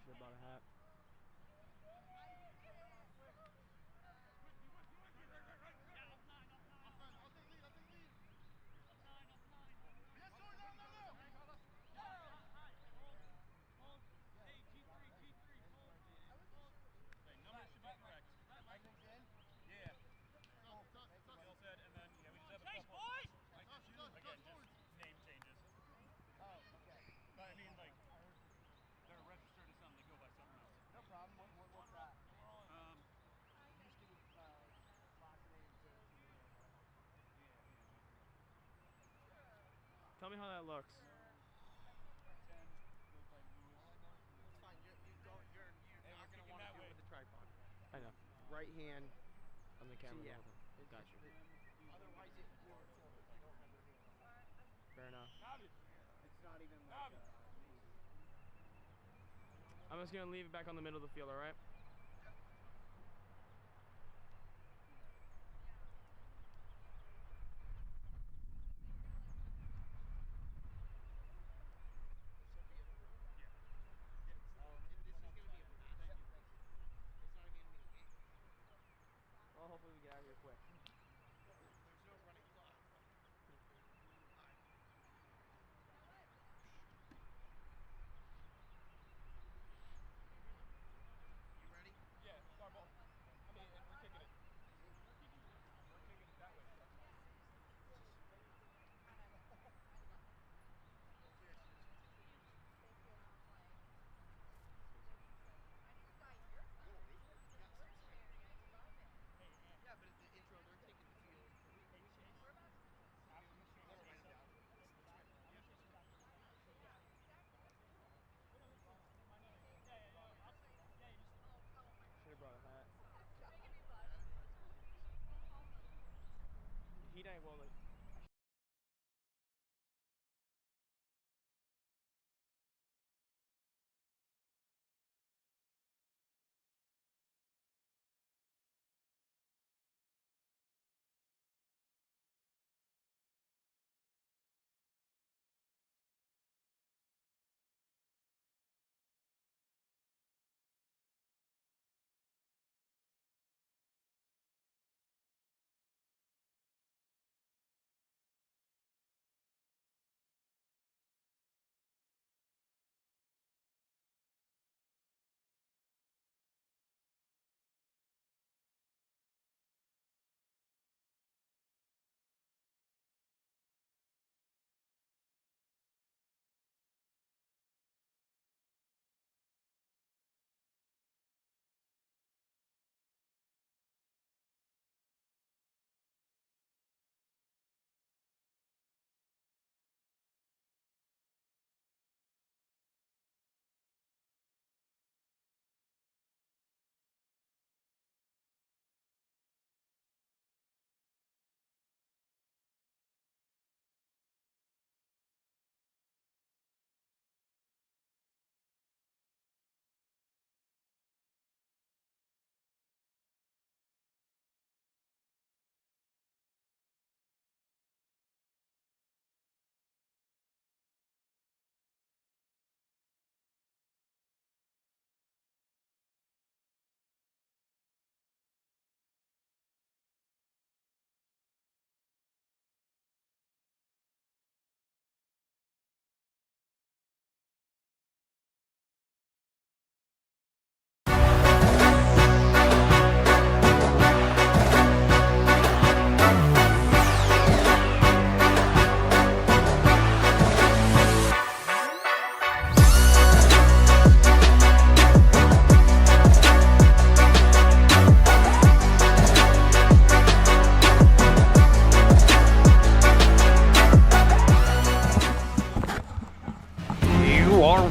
Should have brought a hat. Tell me how that looks. It's fine. You're not going to want to do it with the tripod. I know. Right hand. On the camera. Yeah. Got you. Otherwise, it will. Fair enough. It's not even like I'm just gonna leave it back on the middle of the field, all right? Well, hopefully we get out of here quick. there's no running clock. You ready? Yeah, it's our ball. I mean, and we're kicking it. We're kicking it that way. Yeah, but at the intro, they're taking the field. Should have brought a hat. He didn't. Well, like.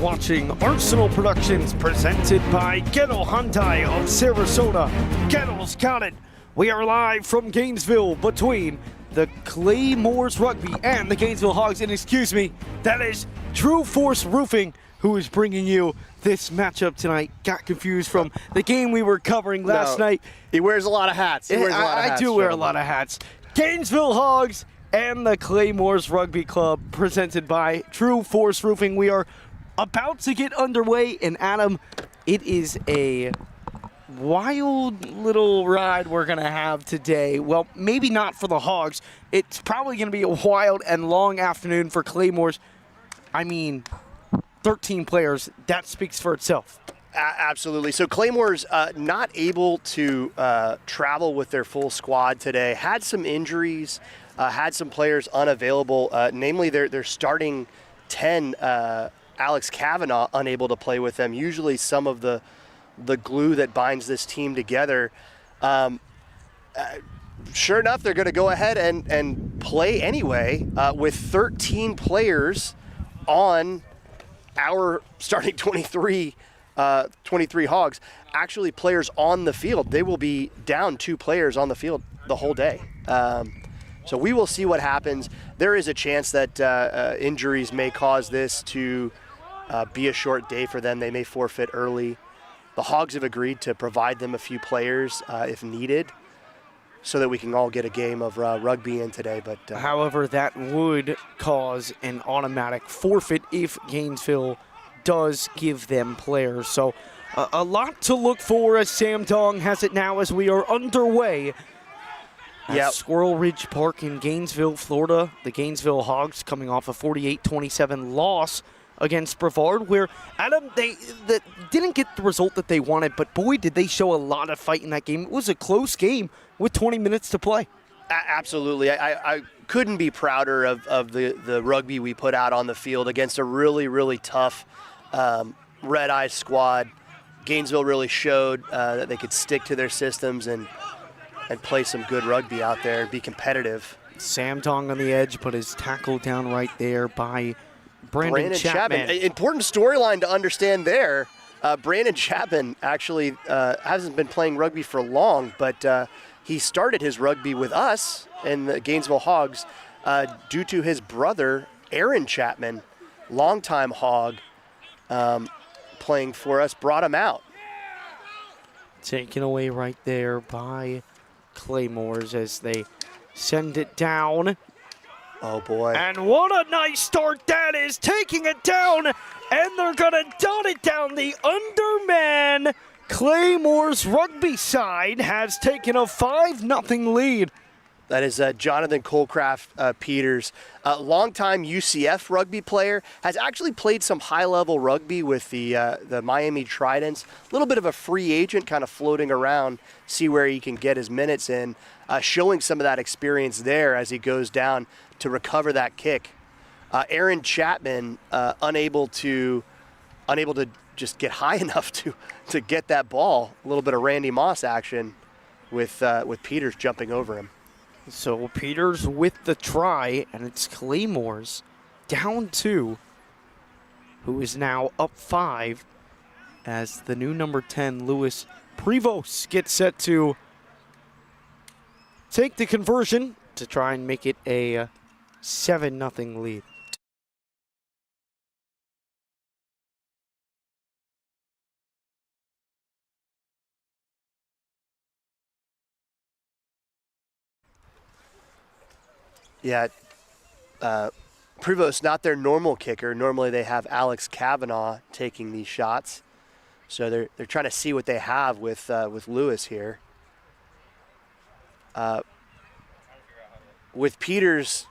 Watching Arsenal Productions presented by Ghetto Hyundai of Sarasota. Ghetto's got it. We are live from Gainesville between the Claymores Rugby and the Gainesville Hogs. And excuse me, that is True Force Roofing who is bringing you this matchup tonight. Got confused from the game we were covering last night. He wears a lot of hats. I do wear a lot of hats. Gainesville Hogs and the Claymores Rugby Club presented by True Force Roofing. We are about to get underway, and Adam, it is a wild little ride we're going to have today. Well, maybe not for the Hogs. It's probably going to be a wild and long afternoon for Claymores. I mean, 13 players, that speaks for itself. Absolutely. So Claymores not able to travel with their full squad today. Had some injuries, had some players unavailable, namely their starting 10, Alex Kavanaugh, unable to play with them. Usually some of the glue that binds this team together. Sure enough, they're going to go ahead and play anyway with 13 players on our starting 23 Hogs. Actually, players on the field. They will be down 2 players on the field the whole day. So we will see what happens. There is a chance that injuries may cause this to be a short day for them. They may forfeit early. The Hogs have agreed to provide them a few players if needed, so that we can all get a game of rugby in today. But however, that would cause an automatic forfeit if Gainesville does give them players. So a lot to look for as Sam Dong has it now as we are underway at Squirrel Ridge Park in Gainesville, Florida. The Gainesville Hogs coming off a 48-27 loss against Brevard, where, Adam, they didn't get the result that they wanted, but boy, did they show a lot of fight in that game. It was a close game with 20 minutes to play. Absolutely. I couldn't be prouder of the rugby we put out on the field against a really, really tough red-eye squad. Gainesville really showed that they could stick to their systems and play some good rugby out there and be competitive. Sam Dong on the edge, but his tackle down right there by Brandon Chapman. Important storyline to understand there. Brandon Chapman actually hasn't been playing rugby for long, but he started his rugby with us in the Gainesville Hogs due to his brother, Aaron Chapman, longtime Hog, playing for us, brought him out. Taken away right there by Claymores as they send it down. Oh, boy. And what a nice start that is, taking it down, and they're going to dot it down. The underman Claymores rugby side has taken a 5-0 lead. That is Jonathan Colcraft Peters, a longtime UCF rugby player, has actually played some high-level rugby with the Miami Tridents. A little bit of a free agent, kind of floating around, see where he can get his minutes in, showing some of that experience there as he goes down to recover that kick. Aaron Chapman unable to just get high enough to get that ball. A little bit of Randy Moss action with Peters jumping over him. So Peters with the try, and it's Claymores down 2, who is now up 5 as the new number 10, Luis Prevost, gets set to take the conversion to try and make it a 7-0 lead. Yeah, Prevost not their normal kicker. Normally they have Alex Kavanaugh taking these shots, so they're trying to see what they have with Lewis here. With Peters'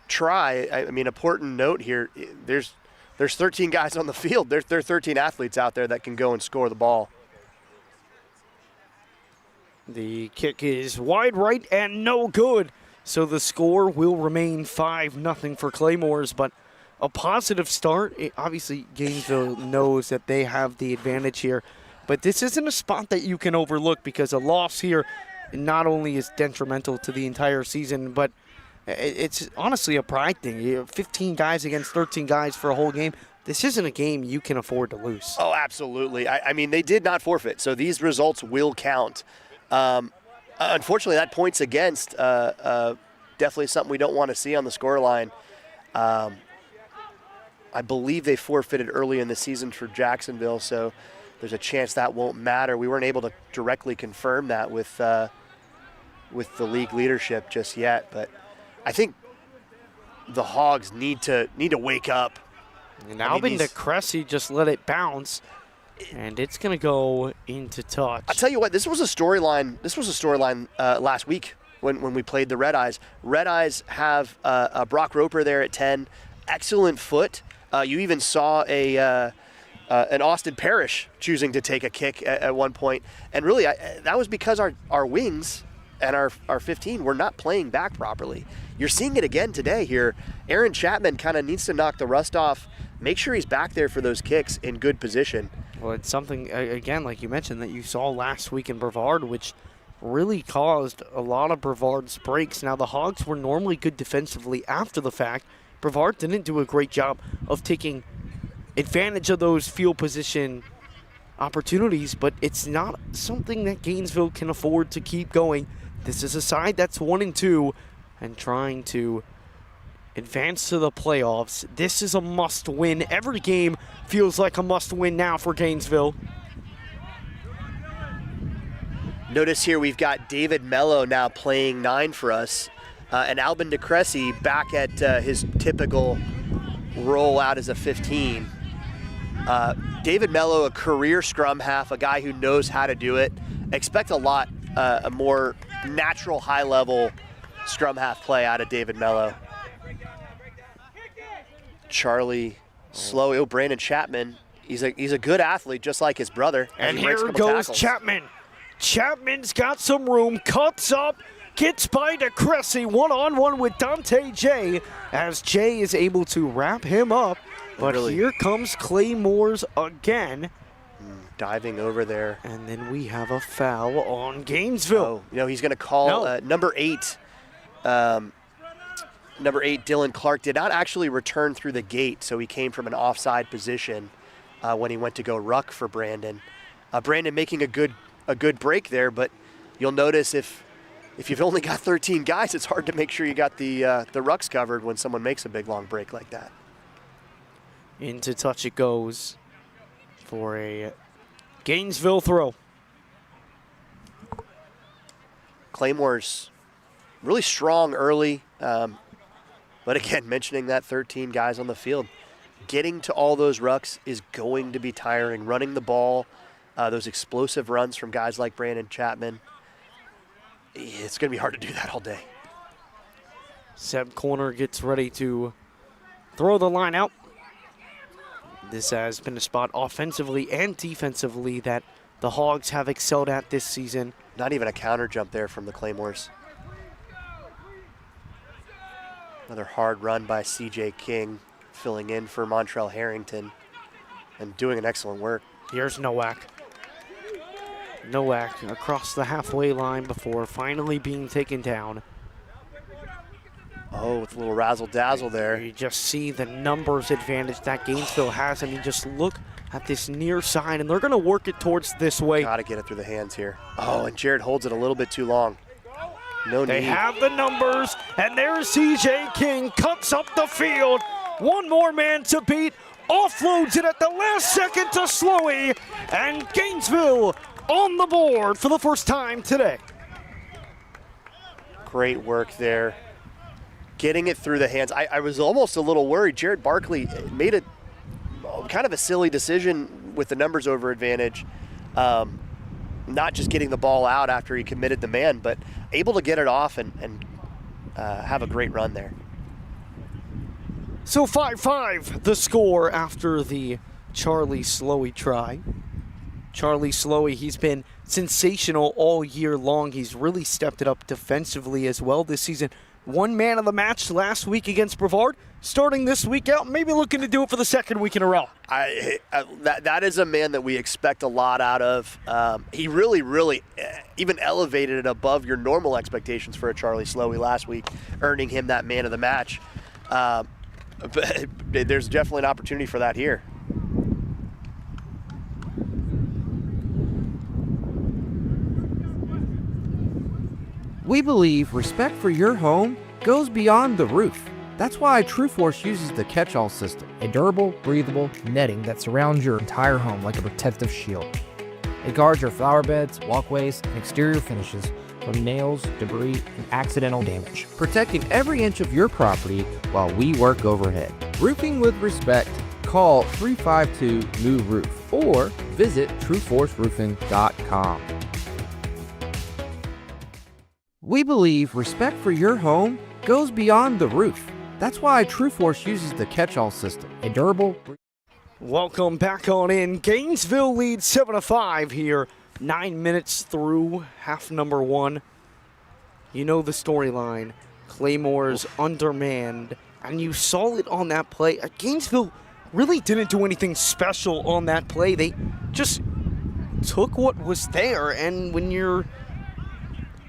try, I mean, important note here. There's 13 guys on the field. There are 13 athletes out there that can go and score the ball. The kick is wide right and no good. So the score will remain 5-0 for Claymores, but a positive start. Obviously, Gainesville knows that they have the advantage here, but this isn't a spot that you can overlook because a loss here not only is detrimental to the entire season, but it's honestly a pride thing. You have 15 guys against 13 guys for a whole game. This isn't a game you can afford to lose. Oh, absolutely. I mean, they did not forfeit, so these results will count. Unfortunately, that points against definitely something we don't want to see on the scoreline. I believe they forfeited early in the season for Jacksonville, so there's a chance that won't matter. We weren't able to directly confirm that with the league leadership just yet, but I think the Hogs need to wake up. And Albin DeCressy just let it bounce. And it's going to go into touch. I'll tell you what, this was a storyline last week when we played the Red Eyes. Red Eyes have a Brock Roper there at 10. Excellent foot. You even saw an Austin Parrish choosing to take a kick at one point. And really, that was because our wings and our 15 were not playing back properly. You're seeing it again today here. Aaron Chapman kind of needs to knock the rust off, make sure he's back there for those kicks in good position. Well, it's something, again, like you mentioned, that you saw last week in Brevard, which really caused a lot of Brevard's breaks. Now, the Hogs were normally good defensively after the fact. Brevard didn't do a great job of taking advantage of those field position opportunities, but it's not something that Gainesville can afford to keep going. This is a side that's 1-2 and trying to advance to the playoffs. This is a must-win. Every game feels like a must-win now for Gainesville. Notice here we've got David Mello now playing 9 for us, and Albin DeCressy back at his typical role out as a 15. David Mello, a career scrum half, a guy who knows how to do it. Expect a lot, a more natural, high-level scrum half play out of David Mello. Charlie Slowy. Oh, Brandon Chapman. He's a good athlete, just like his brother. And here goes Chapman. Chapman's got some room, cuts up, gets by DeCressy, one-on-one with Dante J, as Jay is able to wrap him up. But really, here comes Claymores again. Diving over there. And then we have a foul on Gainesville. Oh, he's going to call number 8. Number 8, Dylan Clark, did not actually return through the gate, so he came from an offside position when he went to go ruck for Brandon. Brandon making a good break there, but you'll notice if you've only got 13 guys, it's hard to make sure you got the rucks covered when someone makes a big long break like that. Into touch it goes for a Gainesville throw. Claymores really strong early. But again, mentioning that 13 guys on the field, getting to all those rucks is going to be tiring. Running the ball, those explosive runs from guys like Brandon Chapman, it's going to be hard to do that all day. Seb Corner gets ready to throw the line out. This has been a spot offensively and defensively that the Hogs have excelled at this season. Not even a counter jump there from the Claymores. Another hard run by C.J. King, filling in for Montrell Harrington and doing an excellent work. Here's Nowak. Nowak across the halfway line before finally being taken down. Oh, with a little razzle-dazzle there. You just see the numbers advantage that Gainesville has. I mean, just look at this near side, and they're going to work it towards this way. Got to get it through the hands here. Oh, and Jared holds it a little bit too long. No need. They have the numbers, and there's C.J. King, cuts up the field. One more man to beat, offloads it at the last second to Slowy, and Gainesville on the board for the first time today. Great work there. Getting it through the hands. I was almost a little worried. Jared Barkley made a kind of a silly decision with the numbers over advantage. Not just getting the ball out after he committed the man, but able to get it off and have a great run there. So 5-5 the score after the Charlie Slowy try. Charlie Slowy, he's been sensational all year long. He's really stepped it up defensively as well this season. One man of the match last week against Brevard. Starting this week out, maybe looking to do it for the second week in a row. That is a man that we expect a lot out of. He really even elevated it above your normal expectations for a Charlie Slowy last week, earning him that man of the match. But there's definitely an opportunity for that here. We believe respect for your home goes beyond the roof. That's why TrueForce uses the catch-all system, a durable, breathable netting that surrounds your entire home like a protective shield. It guards your flower beds, walkways, and exterior finishes from nails, debris, and accidental damage, protecting every inch of your property while we work overhead. Roofing with respect. call 352-NEW-ROOF or visit trueforceroofing.com. We believe respect for your home goes beyond the roof. That's why TrueForce uses the catch-all system, a durable... Welcome back on in. Gainesville leads 7-5 here. 9 minutes through half number 1. You know the storyline. Claymores undermanned, and you saw it on that play. Gainesville really didn't do anything special on that play. They just took what was there, and when you're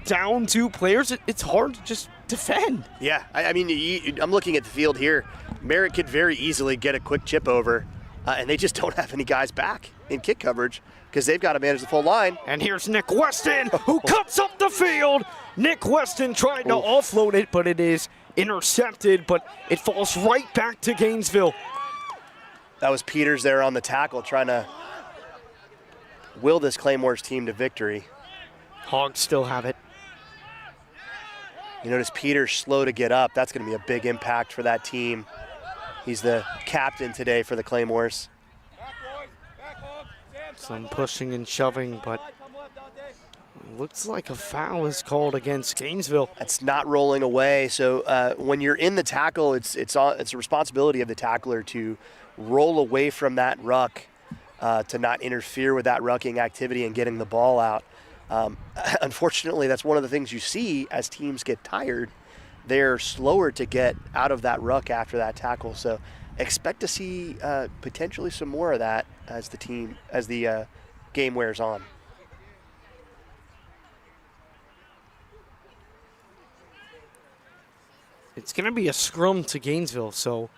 down 2 players, it's hard to just defend. Yeah, I mean, I'm looking at the field here. Merritt could very easily get a quick chip over, and they just don't have any guys back in kick coverage because they've got to manage the full line. And here's Nick Weston, who cuts up the field. Nick Weston tried to offload it, but it is intercepted, but it falls right back to Gainesville. That was Peters there on the tackle trying to will this Claymores team to victory. Hogs still have it. You notice Peters slow to get up. That's going to be a big impact for that team. He's the captain today for the Claymores. Some pushing and shoving, but looks like a foul is called against Gainesville. It's not rolling away. So when you're in the tackle, it's a responsibility of the tackler to roll away from that ruck, to not interfere with that rucking activity and getting the ball out. Unfortunately, that's one of the things you see as teams get tired. They're slower to get out of that ruck after that tackle. So expect to see potentially some more of that as the game wears on. It's going to be a scrum to Gainesville, so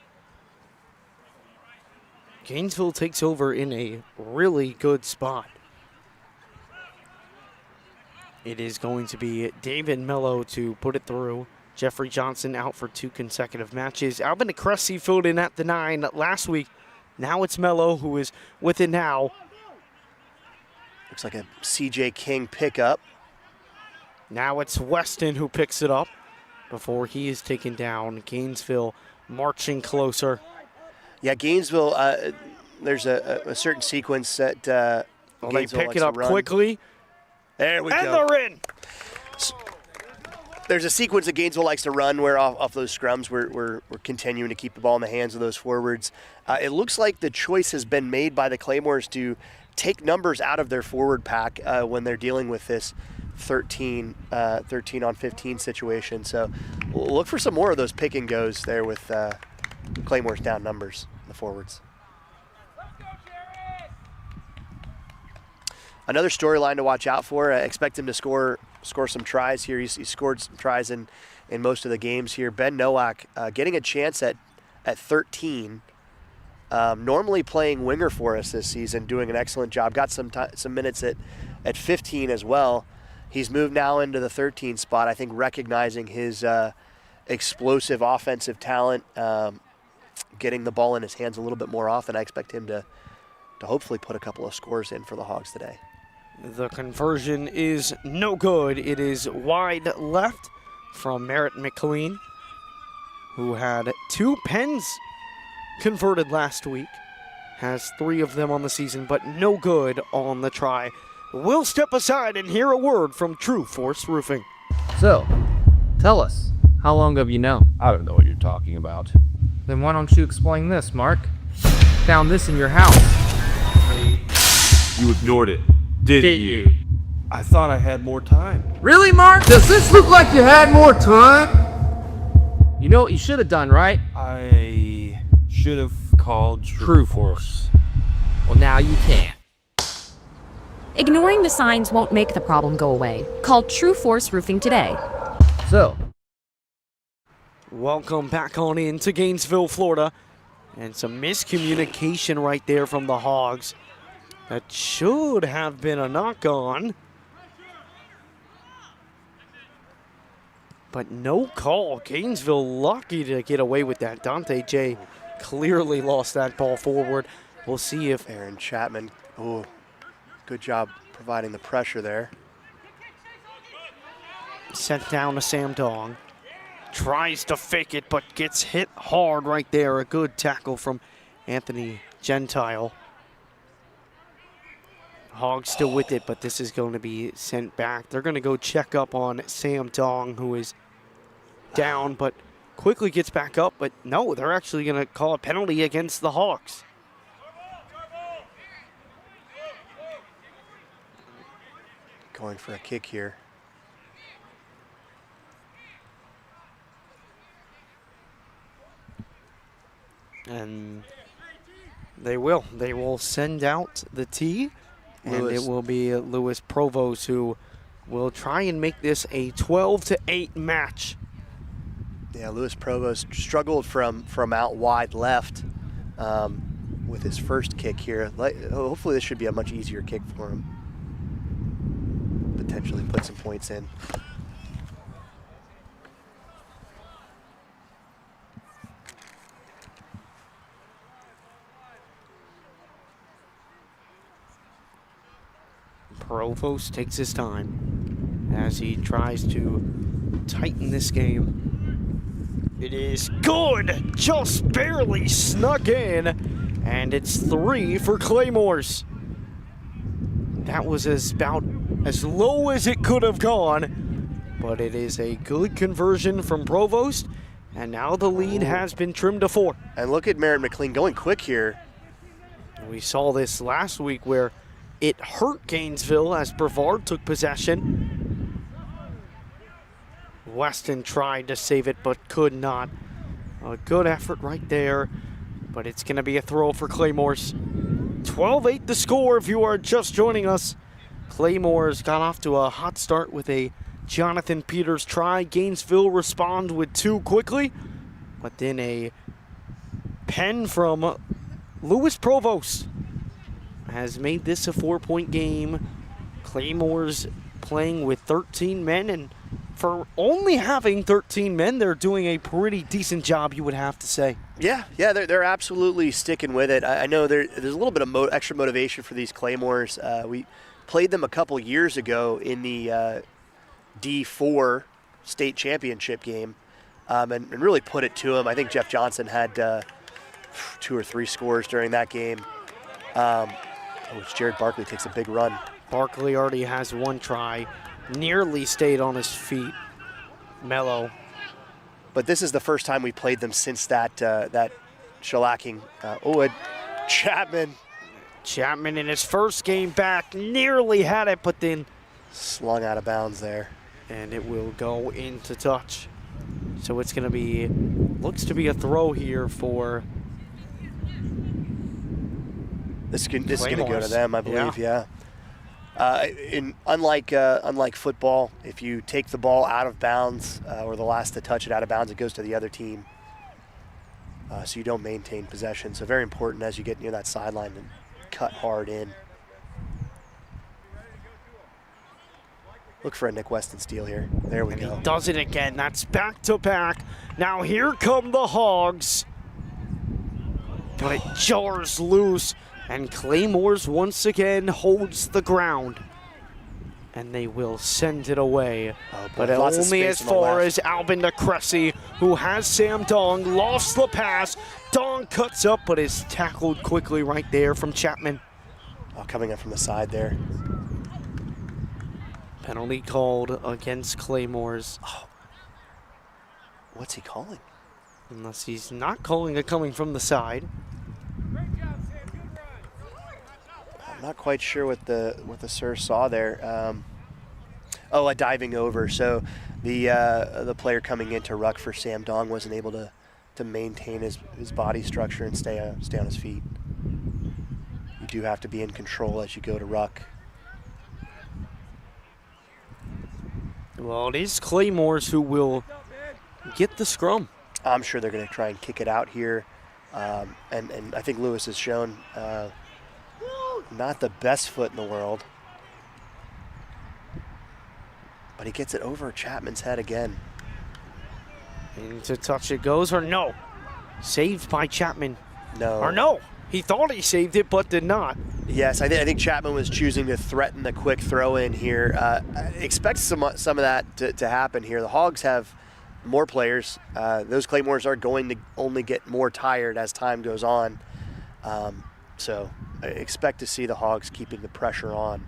Gainesville takes over in a really good spot. It is going to be David Mello to put it through. Jeffrey Johnson out for 2 consecutive matches. Albin Cressy filled in at the 9 last week. Now it's Mello who is with it now. Looks like a CJ King pickup. Now it's Weston who picks it up before he is taken down. Gainesville marching closer. Yeah, Gainesville, there's a certain sequence that they pick it up quickly. There we go. And they're in. There's a sequence that Gainesville likes to run where off those scrums we're continuing to keep the ball in the hands of those forwards. It looks like the choice has been made by the Claymores to take numbers out of their forward pack when they're dealing with this 13 on 15 situation. So we'll look for some more of those pick and goes there with Claymores down numbers in the forwards. Another storyline to watch out for. I expect him to score some tries here. He's scored some tries in most of the games here. Ben Nowak getting a chance at 13. Normally playing winger for us this season, doing an excellent job. Got some minutes at 15 as well. He's moved now into the 13 spot, I think recognizing his explosive offensive talent, getting the ball in his hands a little bit more often. I expect him to hopefully put a couple of scores in for the Hogs today. The conversion is no good. It is wide left from Merritt McLean, who had 2 pens converted last week. Has 3 of them on the season, but no good on the try. We'll step aside and hear a word from True Force Roofing. So, tell us, how long have you known? I don't know what you're talking about. Then why don't you explain this, Mark? Found this in your house. You ignored it, didn't you? I thought I had more time. Really, Mark? Does this look like you had more time? You know what you should have done, right? I should have called True Force. Well, now you can. Ignoring the signs won't make the problem go away. Call True Force Roofing today. So, Welcome back on in to Gainesville, Florida. And some miscommunication right there from the Hogs. That should have been a knock-on. But no call. Gainesville lucky to get away with that. Dante J clearly lost that ball forward. We'll see if Aaron Chapman, good job providing the pressure there. Sent down to Sam Dong. Tries to fake it, but gets hit hard right there. A good tackle from Anthony Gentile. Hogs still with it, but this is going to be sent back. They're going to go check up on Sam Dong, who is down, but quickly gets back up. But no, they're actually going to call a penalty against the Hogs. Going for a kick here. And they will send out the tee. And it will be Lewis Provost who will try and make this a 12-8 match. Yeah, Lewis Provost struggled from out wide left with his first kick here. Hopefully this should be a much easier kick for him. Potentially put some points in. Provost takes his time as he tries to tighten this game. It is good, just barely snuck in, and it's 3 for Claymores. That was about as low as it could have gone, but it is a good conversion from Provost, and now the lead has been trimmed to 4. And look at Merritt McLean going quick here. We saw this last week where it hurt Gainesville as Brevard took possession. Weston tried to save it but could not. A good effort right there, but it's going to be a throw for Claymores. 12-8 the score if you are just joining us. Claymores got off to a hot start with a Jonathan Peters try. Gainesville respond with 2 quickly, but then a pen from Lewis Provost has made this a 4-point game. Claymores playing with 13 men, and for only having 13 men, they're doing a pretty decent job, you would have to say. Yeah, they're absolutely sticking with it. I know there's a little bit of extra motivation for these Claymores. We played them a couple years ago in the D4 state championship game and really put it to them. I think Jeff Johnson had 2 or 3 scores during that game. Jared Barkley takes a big run. Barkley already has 1 try, nearly stayed on his feet. Mello. But this is the first time we played them since that shellacking. Chapman. Chapman in his first game back nearly had it, but then slung out of bounds there. And it will go into touch. So it's going to be, looks to be a throw here for This is going to go to them, I believe, yeah. Unlike football, if you take the ball out of bounds or the last to touch it out of bounds, it goes to the other team. So you don't maintain possession. So very important as you get near that sideline and cut hard in. Look for a Nick Weston steal here. There we go. He does it again. That's back-to-back. Now here come the Hogs. But it jars loose. And Claymores once again holds the ground. And they will send it away. But only as far as Albin DeCressy, who has Sam Dong, lost the pass. Dong cuts up, but is tackled quickly right there from Chapman. Coming in from the side there. Penalty called against Claymores. What's he calling? Unless he's not calling it coming from the side. I'm not quite sure what the sir saw there. A diving over. So the player coming into ruck for Sam Dong wasn't able to maintain his body structure and stay on his feet. You do have to be in control as you go to ruck. Well, it is Claymores who will get the scrum. I'm sure they're going to try and kick it out here. And I think Lewis has shown not the best foot in the world. But he gets it over Chapman's head again. Into touch it goes, or no? Saved by Chapman. No. Or no, he thought he saved it, but did not. Yes, I think Chapman was choosing to threaten the quick throw in here. Expect some of that to happen here. The Hogs have more players. Those Claymores are going to only get more tired as time goes on. So I expect to see the Hogs keeping the pressure on.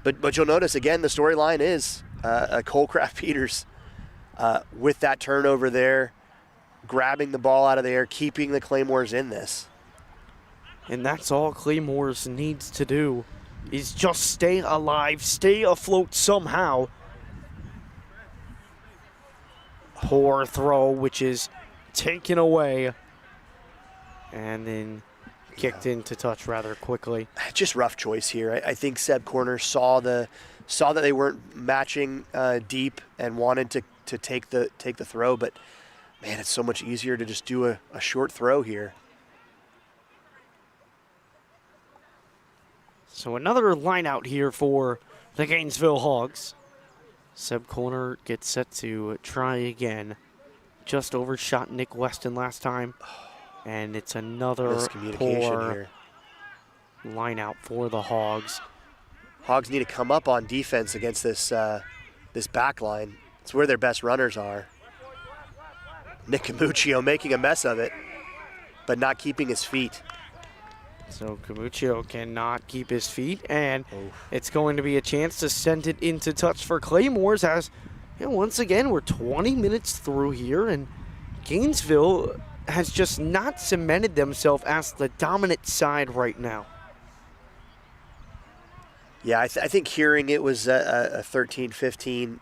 But you'll notice, again, the storyline is Colecraft Peters with that turnover there, grabbing the ball out of the air, keeping the Claymores in this. And that's all Claymores needs to do, is just stay alive, stay afloat somehow. Poor throw, which is taken away and then kicked into touch rather quickly. Just rough choice here. I think Seb Corner saw that they weren't matching deep and wanted to take the throw, but man, it's so much easier to just do a short throw here. So another line out here for the Gainesville Hogs. Seb Corner gets set to try again. Just overshot Nick Weston last time. And it's another poor line out for the Hogs. Hogs need to come up on defense against this this back line. It's where their best runners are. Nick Camuccio making a mess of it, but not keeping his feet. So Camuccio cannot keep his feet, and it's going to be a chance to send it into touch for Claymores as, once again, we're 20 minutes through here, and Gainesville has just not cemented themselves as the dominant side right now. Yeah, I think hearing it was a 13-15,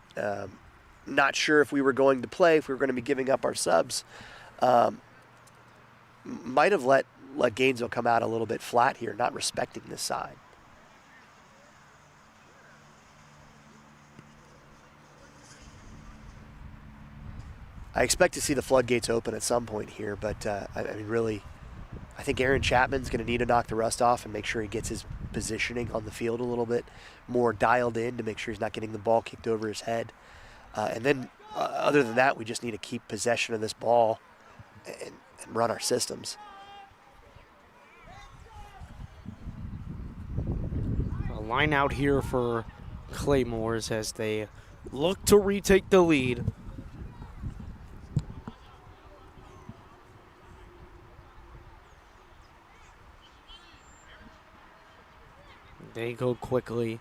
not sure if we were going to play, if we were going to be giving up our subs, might have let Gainesville come out a little bit flat here, not respecting this side. I expect to see the floodgates open at some point here, but I mean, really, I think Aaron Chapman's going to need to knock the rust off and make sure he gets his positioning on the field a little bit more dialed in to make sure he's not getting the ball kicked over his head. And then, other than that, we just need to keep possession of this ball and run our systems. A line out here for Claymores as they look to retake the lead. They go quickly.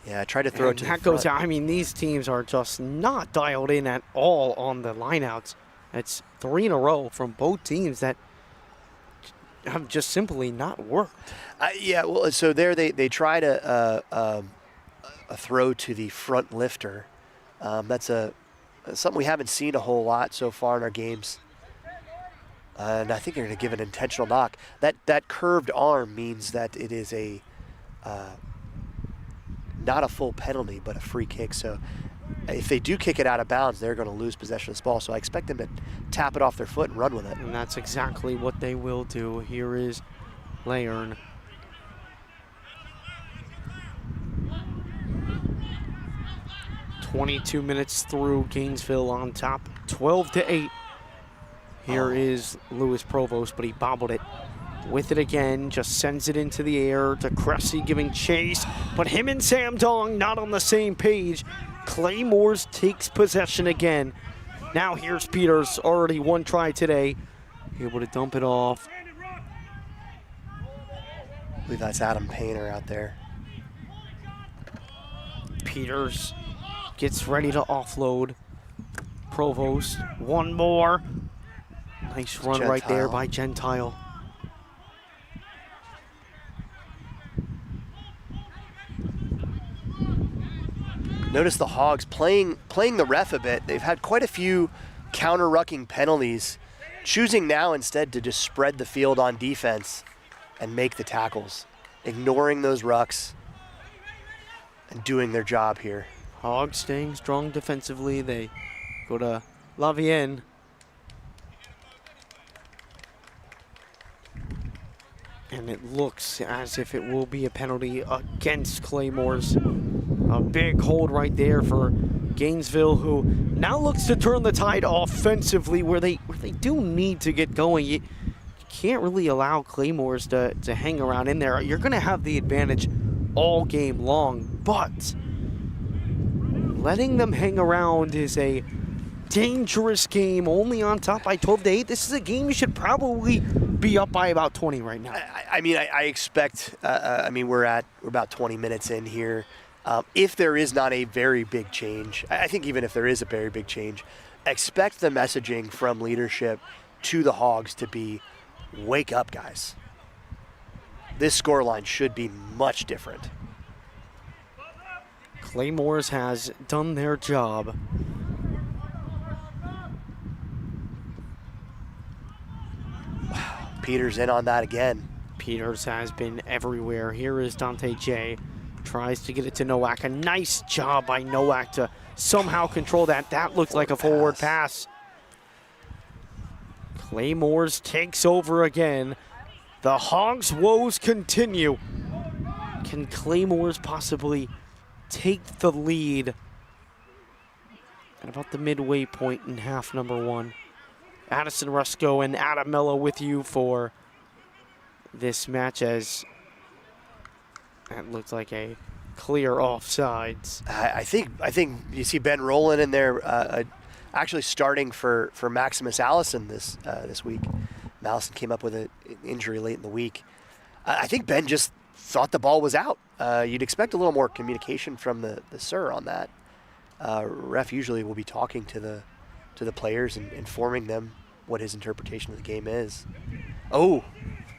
Yeah, I tried to throw it to the front. That goes out. I mean, these teams are just not dialed in at all on the lineouts. It's 3 in a row from both teams that have just simply not worked. Yeah, well, so there they tried a throw to the front lifter. That's something we haven't seen a whole lot so far in our games. And I think they're going to give an intentional knock. That curved arm means that it is a not a full penalty, but a free kick. So if they do kick it out of bounds, they're going to lose possession of this ball. So I expect them to tap it off their foot and run with it. And that's exactly what they will do. Here is Layern. "22 minutes through, Gainesville on top, 12-8. Here is Lewis Provost, but he bobbled it. With it again, just sends it into the air to Cressy giving chase, but him and Sam Dong not on the same page. Claymores takes possession again. Now here's Peters, already one try today, able to dump it off. I believe that's Adam Painter out there. Peters gets ready to offload. Provost, one more. Nice run right there by Gentile. Notice the Hogs playing the ref a bit. They've had quite a few counter-rucking penalties, choosing now instead to just spread the field on defense and make the tackles, ignoring those rucks and doing their job here. Hogs staying strong defensively. They go to Lavienne. And it looks as if it will be a penalty against Claymores. A big hold right there for Gainesville, who now looks to turn the tide offensively where they do need to get going. You can't really allow Claymores to hang around in there. You're going to have the advantage all game long, but letting them hang around is a dangerous game. Only on top by 12-8. This is a game you should probably be up by about 20 right now. I expect. We're about 20 minutes in here. If there is not a very big change, I think even if there is a very big change, expect the messaging from leadership to the Hogs to be, wake up, guys. This scoreline should be much different. Claymores has done their job. Peters in on that again. Peters has been everywhere. Here is Dante J. Tries to get it to Nowak. A nice job by Nowak to somehow control that. That looked like a forward pass. Claymores takes over again. The Hogs' woes continue. Can Claymores possibly take the lead at about the midway point in half number 1? Addison Rusco and Adam Mello with you for this match, as that looks like a clear offsides. I think you see Ben Rowland in there, actually starting for Maximus Allison this week. Allison came up with an injury late in the week. I think Ben just thought the ball was out. You'd expect a little more communication from the sir on that. Ref usually will be talking to the players and informing them what his interpretation of the game is. Oh,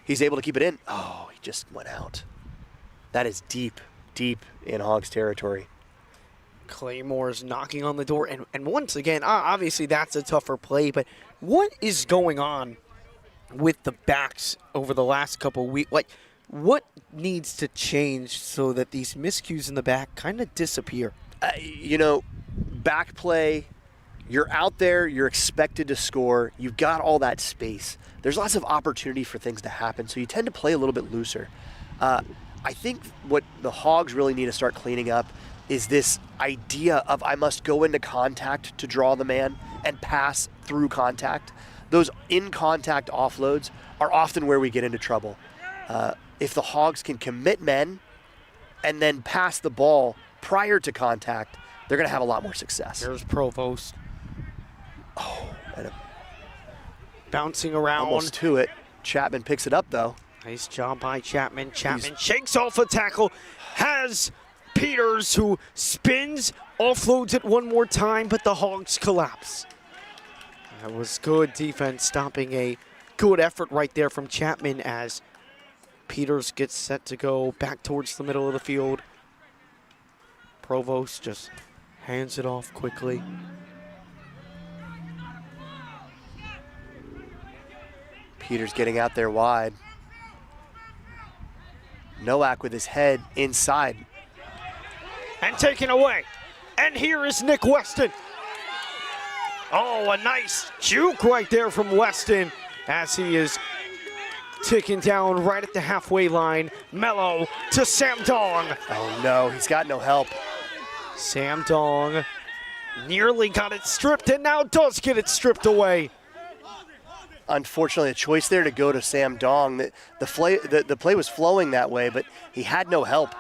he's able to keep it in. Oh, he just went out. That is deep in Hogs territory. Claymores knocking on the door, and once again, obviously that's a tougher play, but what is going on with the backs over the last couple weeks? Like, what needs to change so that these miscues in the back kind of disappear? Back play, you're out there, you're expected to score, you've got all that space. There's lots of opportunity for things to happen, so you tend to play a little bit looser. I think what the Hogs really need to start cleaning up is this idea of I must go into contact to draw the man and pass through contact. Those in-contact offloads are often where we get into trouble. If the Hogs can commit men and then pass the ball prior to contact, they're going to have a lot more success. There's Provost. Oh, bouncing around. Almost to it. Chapman picks it up, though. Nice job by Chapman. Chapman shakes off a tackle, has Peters, who spins, offloads it one more time, but the Hogs collapse. That was good defense, stopping a good effort right there from Chapman as Peters gets set to go back towards the middle of the field. Provost just hands it off quickly. Peters getting out there wide. Nowak with his head inside. And taken away. And here is Nick Weston. Oh, a nice juke right there from Weston as he is ticking down right at the halfway line. Mello to Sam Dong. Oh no, he's got no help. Sam Dong nearly got it stripped and now does get it stripped away. Unfortunately, a choice there to go to Sam Dong. The play was flowing that way, but he had no help.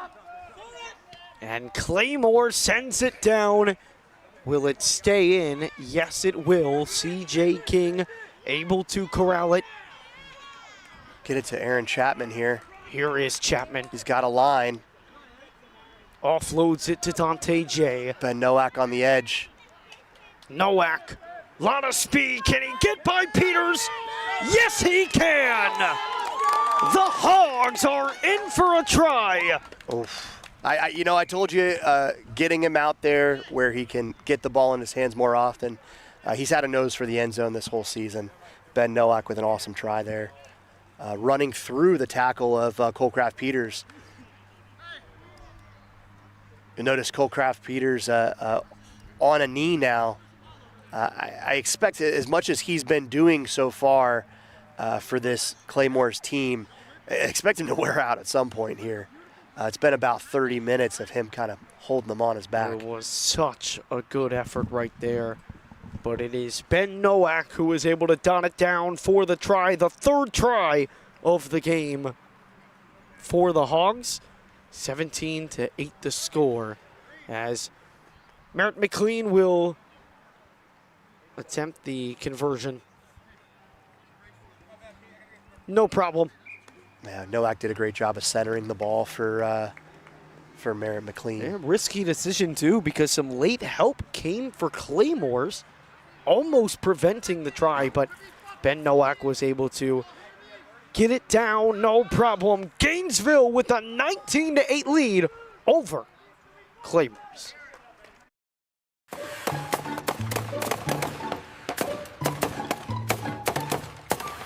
And Claymore sends it down. Will it stay in? Yes, it will. CJ King able to corral it. Get it to Aaron Chapman here. Here is Chapman. He's got a line. Offloads it to Dante J. Ben Nowak on the edge. Nowak. Lot of speed. Can he get by Peters? Yes, he can. The Hogs are in for a try. Oof. I told you getting him out there where he can get the ball in his hands more often. He's had a nose for the end zone this whole season. Ben Nowak with an awesome try there. Running through the tackle of Colecraft Peters. You notice Colecraft Peters on a knee now. I expect, as much as he's been doing so far for this Claymores team, I expect him to wear out at some point here. It's been about 30 minutes of him kind of holding them on his back. It was such a good effort right there. But it is Ben Nowak who is able to dot it down for the try, the third try of the game for the Hogs. 17-8 the score, as Merritt McLean will attempt the conversion. No problem. Yeah, Nowak did a great job of centering the ball for Merritt McLean. Yeah, risky decision, too, because some late help came for Claymores, almost preventing the try, but Ben Nowak was able to get it down, no problem. Gainesville with a 19-8 lead over Claymores.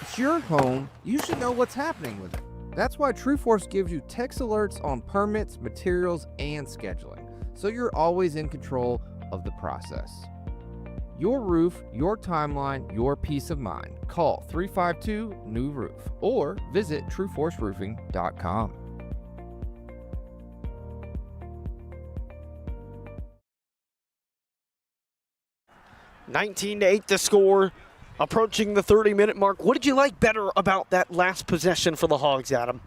It's your home, you should know what's happening with it. That's why TrueForce gives you text alerts on permits, materials, and scheduling, so you're always in control of the process. Your roof, your timeline, your peace of mind. Call 352-NEW-ROOF or visit TrueForceRoofing.com. (19-8) the score, approaching the 30-minute mark. What did you like better about that last possession for the Hogs, Adam?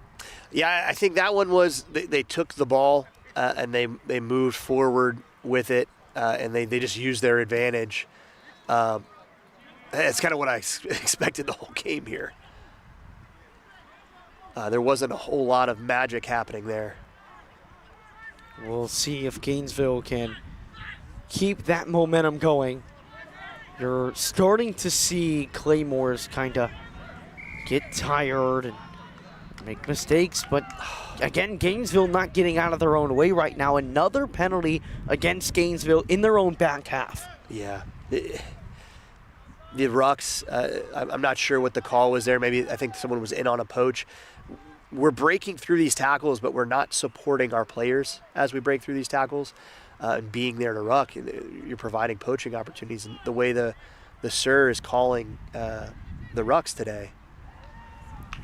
Yeah, I think that one was they took the ball and they moved forward with it and they just used their advantage. It's kind of what I expected the whole game here. There wasn't a whole lot of magic happening there. We'll see if Gainesville can keep that momentum going. You're starting to see Claymores kind of get tired and make mistakes, but again, Gainesville not getting out of their own way right now. Another penalty against Gainesville in their own back half. Yeah. The Rucks, I'm not sure what the call was there. Maybe I think someone was in on a poach. We're breaking through these tackles, but we're not supporting our players as we break through these tackles. And being there to ruck, you're providing poaching opportunities. And the way the Sir is calling the rucks today.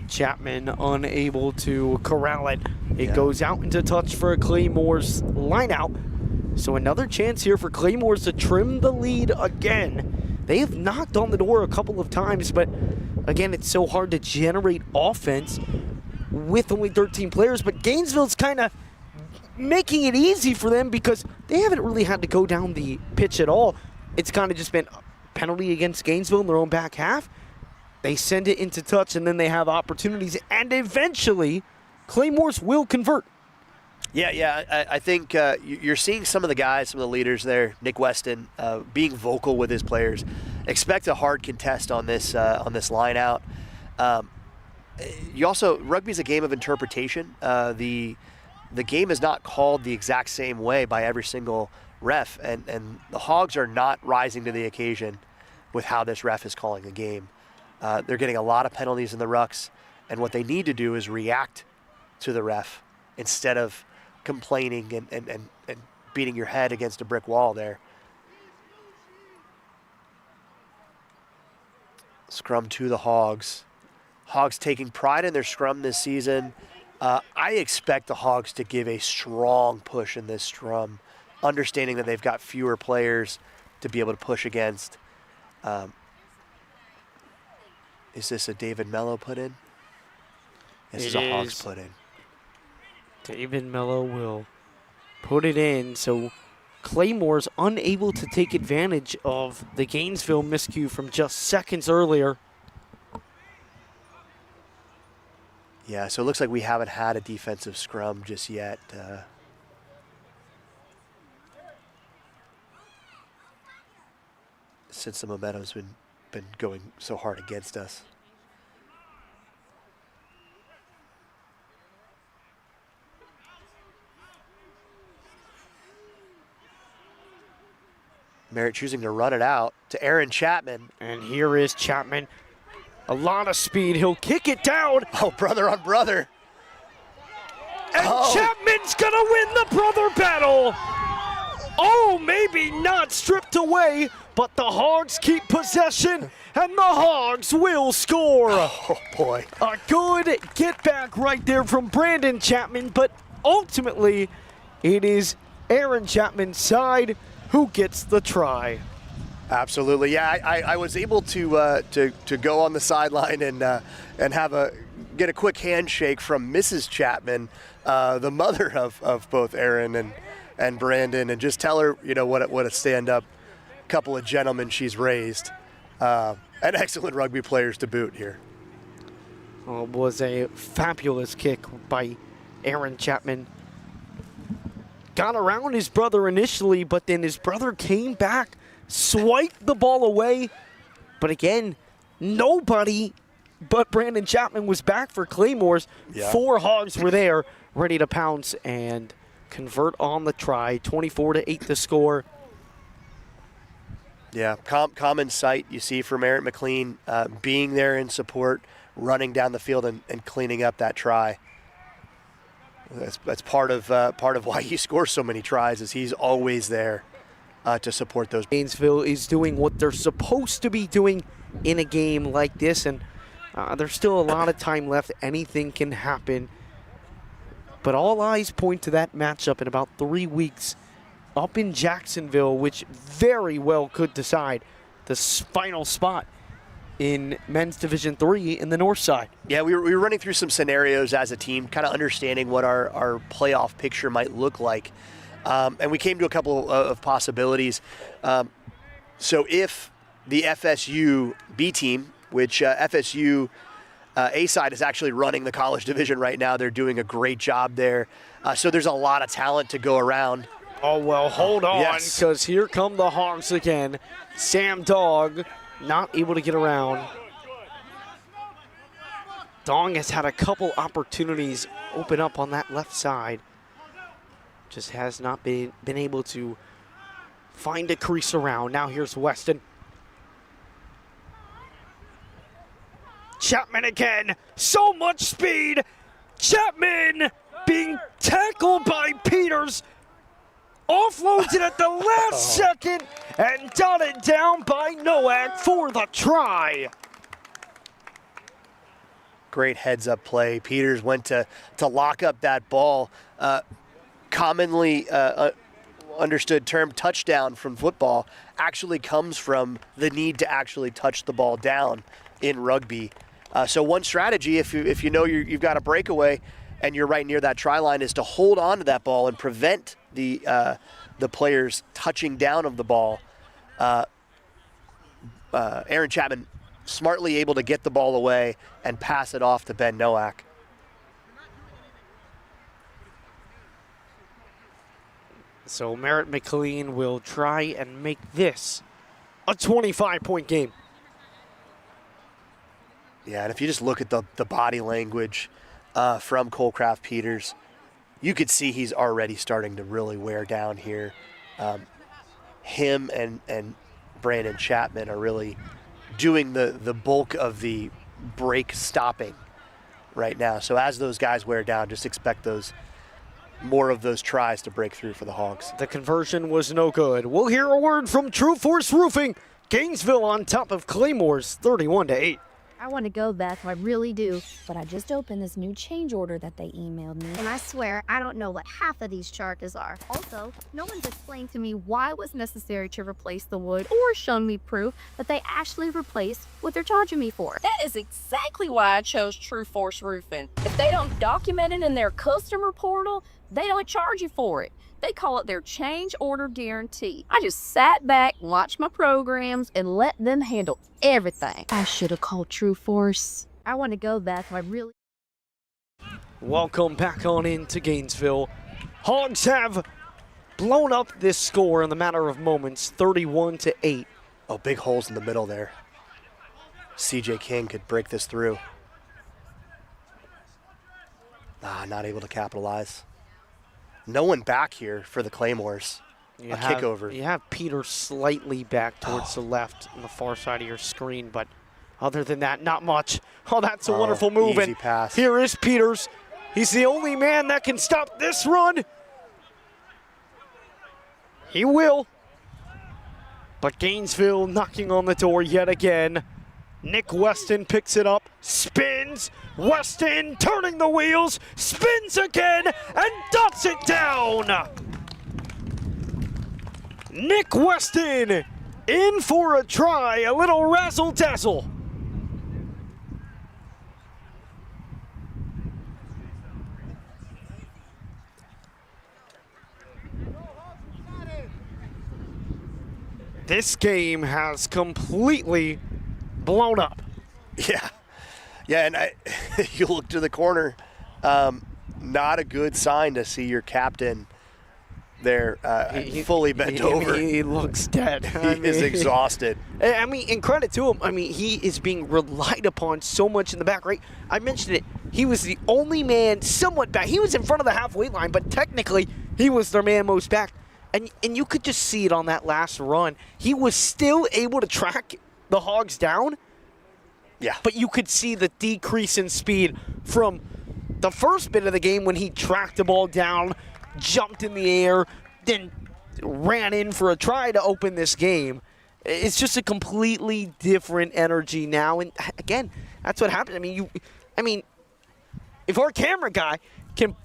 Chapman unable to corral it. It goes out into touch for Claymores line out. So another chance here for Claymores to trim the lead again. They have knocked on the door a couple of times, but again, it's so hard to generate offense with only 13 players. But Gainesville's kind of making it easy for them because they haven't really had to go down the pitch at all. It's kind of just been a penalty against Gainesville in their own back half. They send it into touch, and then they have opportunities, and eventually Claymores will convert. Yeah, I think you're seeing some of the guys, some of the leaders there, Nick Weston, being vocal with his players. Expect a hard contest on this line out. You also, rugby's a game of interpretation. The game is not called the exact same way by every single ref, and the Hogs are not rising to the occasion with how this ref is calling the game. They're getting a lot of penalties in the rucks, and what they need to do is react to the ref instead of complaining and beating your head against a brick wall there. Scrum to the Hogs. Hogs taking pride in their scrum this season. I expect the Hogs to give a strong push in this scrum, understanding that they've got fewer players to be able to push against. Is this a David Mello put in? This is a Hogs put in. David Mello will put it in, so Claymore's unable to take advantage of the Gainesville miscue from just seconds earlier. Yeah, so it looks like we haven't had a defensive scrum just yet. Since the momentum's been going so hard against us. Merritt choosing to run it out to Aaron Chapman. And here is Chapman. A lot of speed. He'll kick it down. Oh, brother on brother. And Chapman's going to win the brother battle. Oh, maybe not stripped away, but the Hogs keep possession, and the Hogs will score. Oh, boy. A good get back right there from Brandon Chapman, but ultimately it is Aaron Chapman's side who gets the try. Absolutely, yeah. I was able to go on the sideline and get a quick handshake from Mrs. Chapman, the mother of both Aaron and Brandon, and just tell her, what a stand-up couple of gentlemen she's raised, and excellent rugby players to boot here. Was a fabulous kick by Aaron Chapman. Got around his brother initially, but then his brother came back, swiped the ball away. But again, nobody but Brandon Chapman was back for Claymores. Yeah. 4 Hogs were there, ready to pounce and convert on the try. 24-8 the score. Yeah, common sight you see from Aaron McLean being there in support, running down the field and cleaning up that try. That's part of why he scores so many tries, is he's always there to support those. Gainesville is doing what they're supposed to be doing in a game like this, and there's still a lot of time left. Anything can happen, but all eyes point to that matchup in about 3 weeks up in Jacksonville, which very well could decide the final spot in Men's Division III in the north side. Yeah, we were running through some scenarios as a team, kind of understanding what our playoff picture might look like. And we came to a couple of possibilities. So if the FSU B team, which FSU A side is actually running the college division right now, they're doing a great job there. So there's a lot of talent to go around. Oh, well, hold on, Yes. because here come the Hogs again. Sam Dog not able to get around. Dong has had a couple opportunities open up on that left side. Just has not been able to find a crease around. Now here's Weston. Chapman again. So much speed. Chapman being tackled by Peters. Offloads it at the last second and dotted down by Nowak for the try. Great heads-up play. Peters went to lock up that ball. Commonly understood term touchdown from football actually comes from the need to actually touch the ball down in rugby. So one strategy, if you know you've got a breakaway and you're right near that try line, is to hold on to that ball and prevent the players touching down of the ball. Aaron Chapman smartly able to get the ball away and pass it off to Ben Nowak. So Merritt McLean will try and make this a 25-point game. Yeah, and if you just look at the body language from Colecraft Peters, you could see he's already starting to really wear down here. Him and Brandon Chapman are really doing the bulk of the break stopping right now. So as those guys wear down, just expect more of those tries to break through for the Hogs. The conversion was no good. We'll hear a word from True Force Roofing. Gainesville on top of Claymores, 31-8. I want to go, Beth, I really do. But I just opened this new change order that they emailed me. And I swear, I don't know what half of these charges are. Also, no one's explained to me why it was necessary to replace the wood or shown me proof that they actually replaced what they're charging me for. That is exactly why I chose True Force Roofing. If they don't document it in their customer portal, they don't charge you for it. They call it their change order guarantee. I just sat back, watched my programs, and let them handle everything. I should have called True Force. I want to go, Beth, I really... Welcome back on into Gainesville. Hogs have blown up this score in the matter of moments, 31-8. Oh, big holes in the middle there. CJ King could break this through. Not able to capitalize. No one back here for the Claymores. Kickover. You have Peter slightly back towards the left on the far side of your screen, but other than that, not much. Oh, that's a wonderful move. Easy pass. Here is Peters. He's the only man that can stop this run. He will. But Gainesville knocking on the door yet again. Nick Weston picks it up, spins. Weston turning the wheels, spins again, and dots it down. Nick Weston in for a try, a little razzle-dazzle. This game has completely blown up. Yeah. Yeah, and you look to the corner. Not a good sign to see your captain there fully bent over. He looks dead. He is exhausted. I mean, and credit to him. I mean, he is being relied upon so much in the back, right? I mentioned it. He was the only man somewhat back. He was in front of the halfway line, but technically he was their man most back. And you could just see it on that last run. He was still able to track the Hogs down. Yeah. But you could see the decrease in speed from the first bit of the game when he tracked the ball down, jumped in the air, then ran in for a try to open this game. It's just a completely different energy now. And again, that's what happened. I mean, if our camera guy can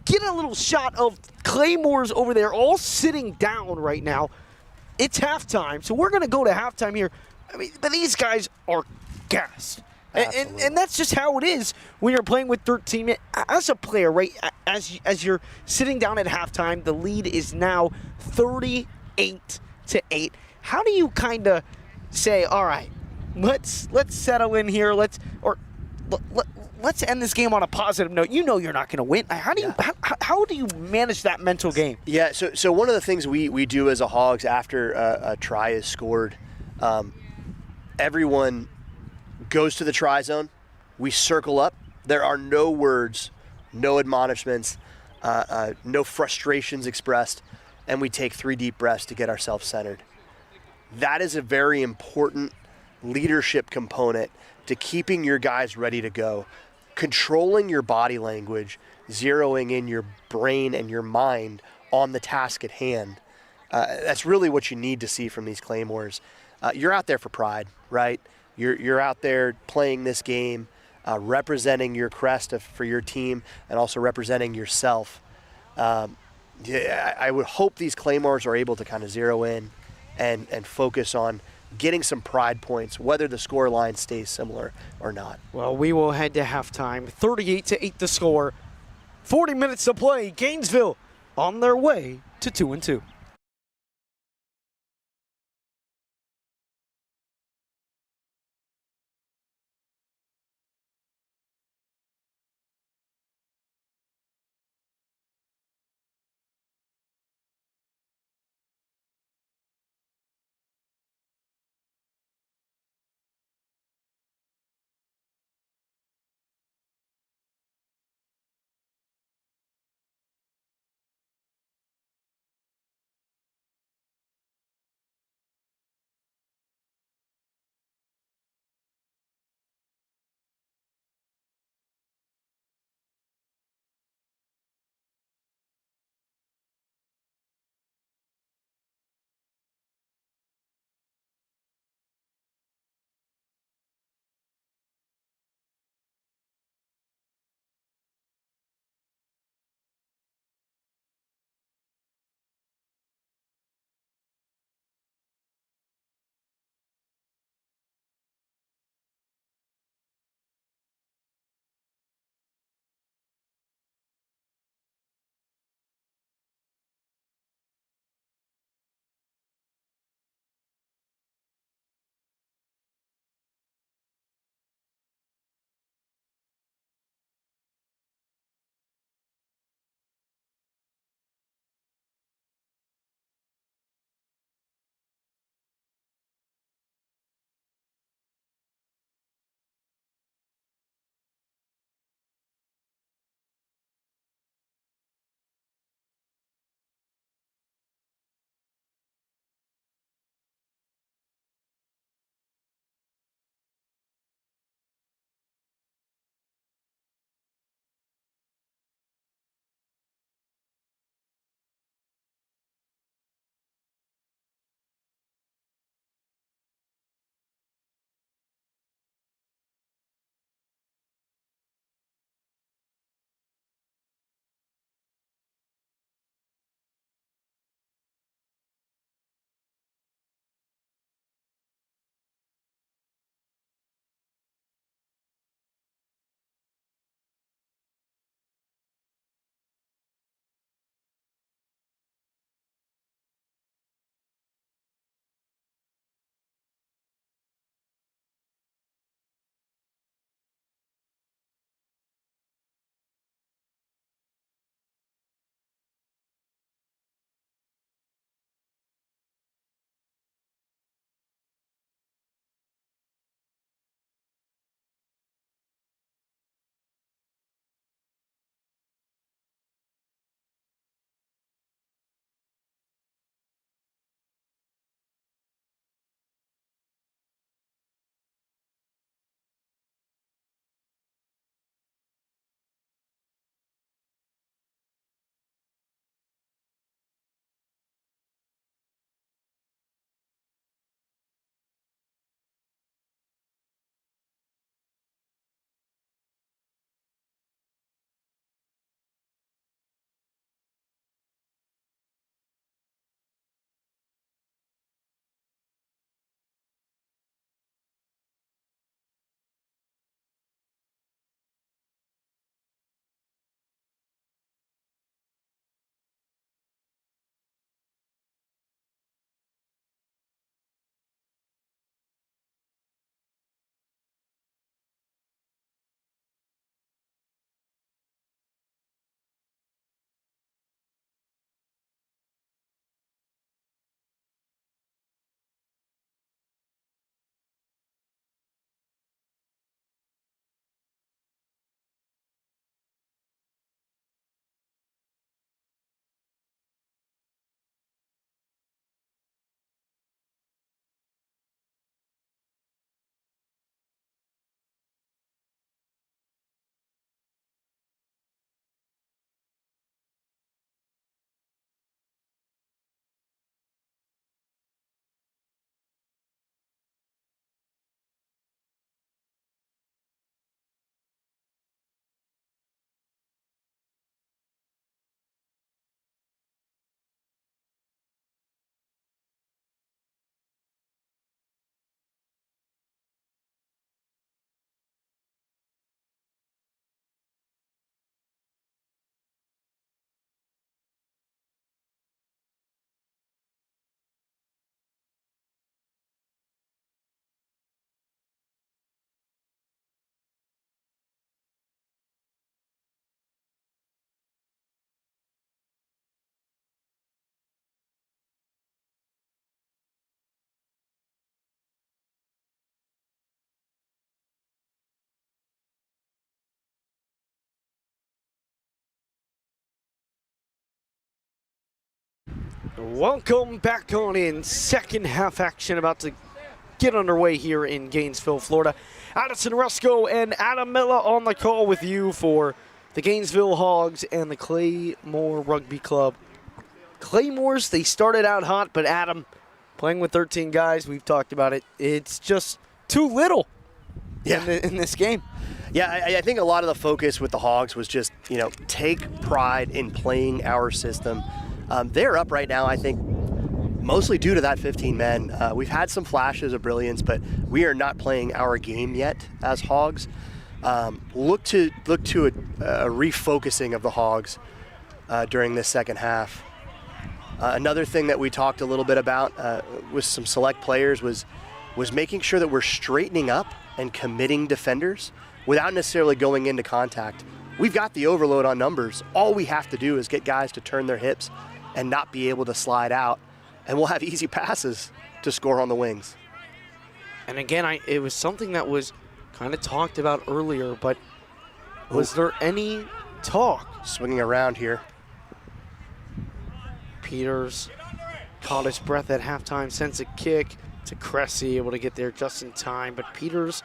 get a little shot of Claymores over there all sitting down right now, it's halftime. So we're going to go to halftime here. I mean, but these guys are gassed. And that's just how it is when you're playing with 13 men. As a player, right, as you're sitting down at halftime, the lead is now 38-8. How do you kind of say, all right, let's settle in here, let's end this game on a positive note? You know you're not going to win. How do you manage that mental game? Yeah, so one of the things we do as a Hogs after a try is scored, everyone goes to the try zone. We circle up. There are no words, no admonishments, no frustrations expressed, and we take 3 deep breaths to get ourselves centered. That is a very important leadership component to keeping your guys ready to go. Controlling your body language, zeroing in your brain and your mind on the task at hand. That's really what you need to see from these Claymores. You're out there for pride, right? You're out there playing this game, representing your crest for your team, and also representing yourself. I would hope these Claymores are able to kind of zero in and focus on getting some pride points, whether the score line stays similar or not. Well, we will head to halftime. 38-8 the score. 40 minutes to play. Gainesville on their way to 2-2. Welcome back on in. Second half action about to get underway here in Gainesville, Florida. Addison Rusco and Adam Miller on the call with you for the Gainesville Hogs and the Claymore Rugby Club. Claymores, they started out hot, but Adam, playing with 13 guys, we've talked about it, it's just too little in this game. Yeah, I think a lot of the focus with the Hogs was just, take pride in playing our system. They're up right now, I think, mostly due to that 15 men. We've had some flashes of brilliance, but we are not playing our game yet as Hogs. Look to a refocusing of the Hogs during this second half. Another thing that we talked a little bit about with some select players was making sure that we're straightening up and committing defenders without necessarily going into contact. We've got the overload on numbers. All we have to do is get guys to turn their hips and not be able to slide out, and we'll have easy passes to score on the wings. And again, it was something that was kind of talked about earlier, but was there any talk? Swinging around here. Peters caught his breath at halftime, sends a kick to Cressy, able to get there just in time, but Peters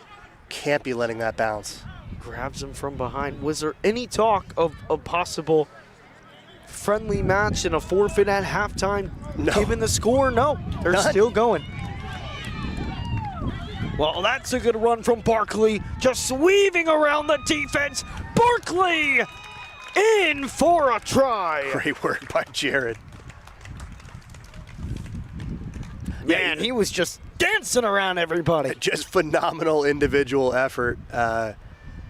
can't be letting that bounce. Grabs him from behind. Was there any talk of a possible friendly match and a forfeit at halftime? No. Given the score? No, they're None. still going. Well, that's a good run from Barkley, just weaving around the defense. Barkley in for a try. Great work by Jared. Man, he was just dancing around everybody. Just phenomenal individual effort.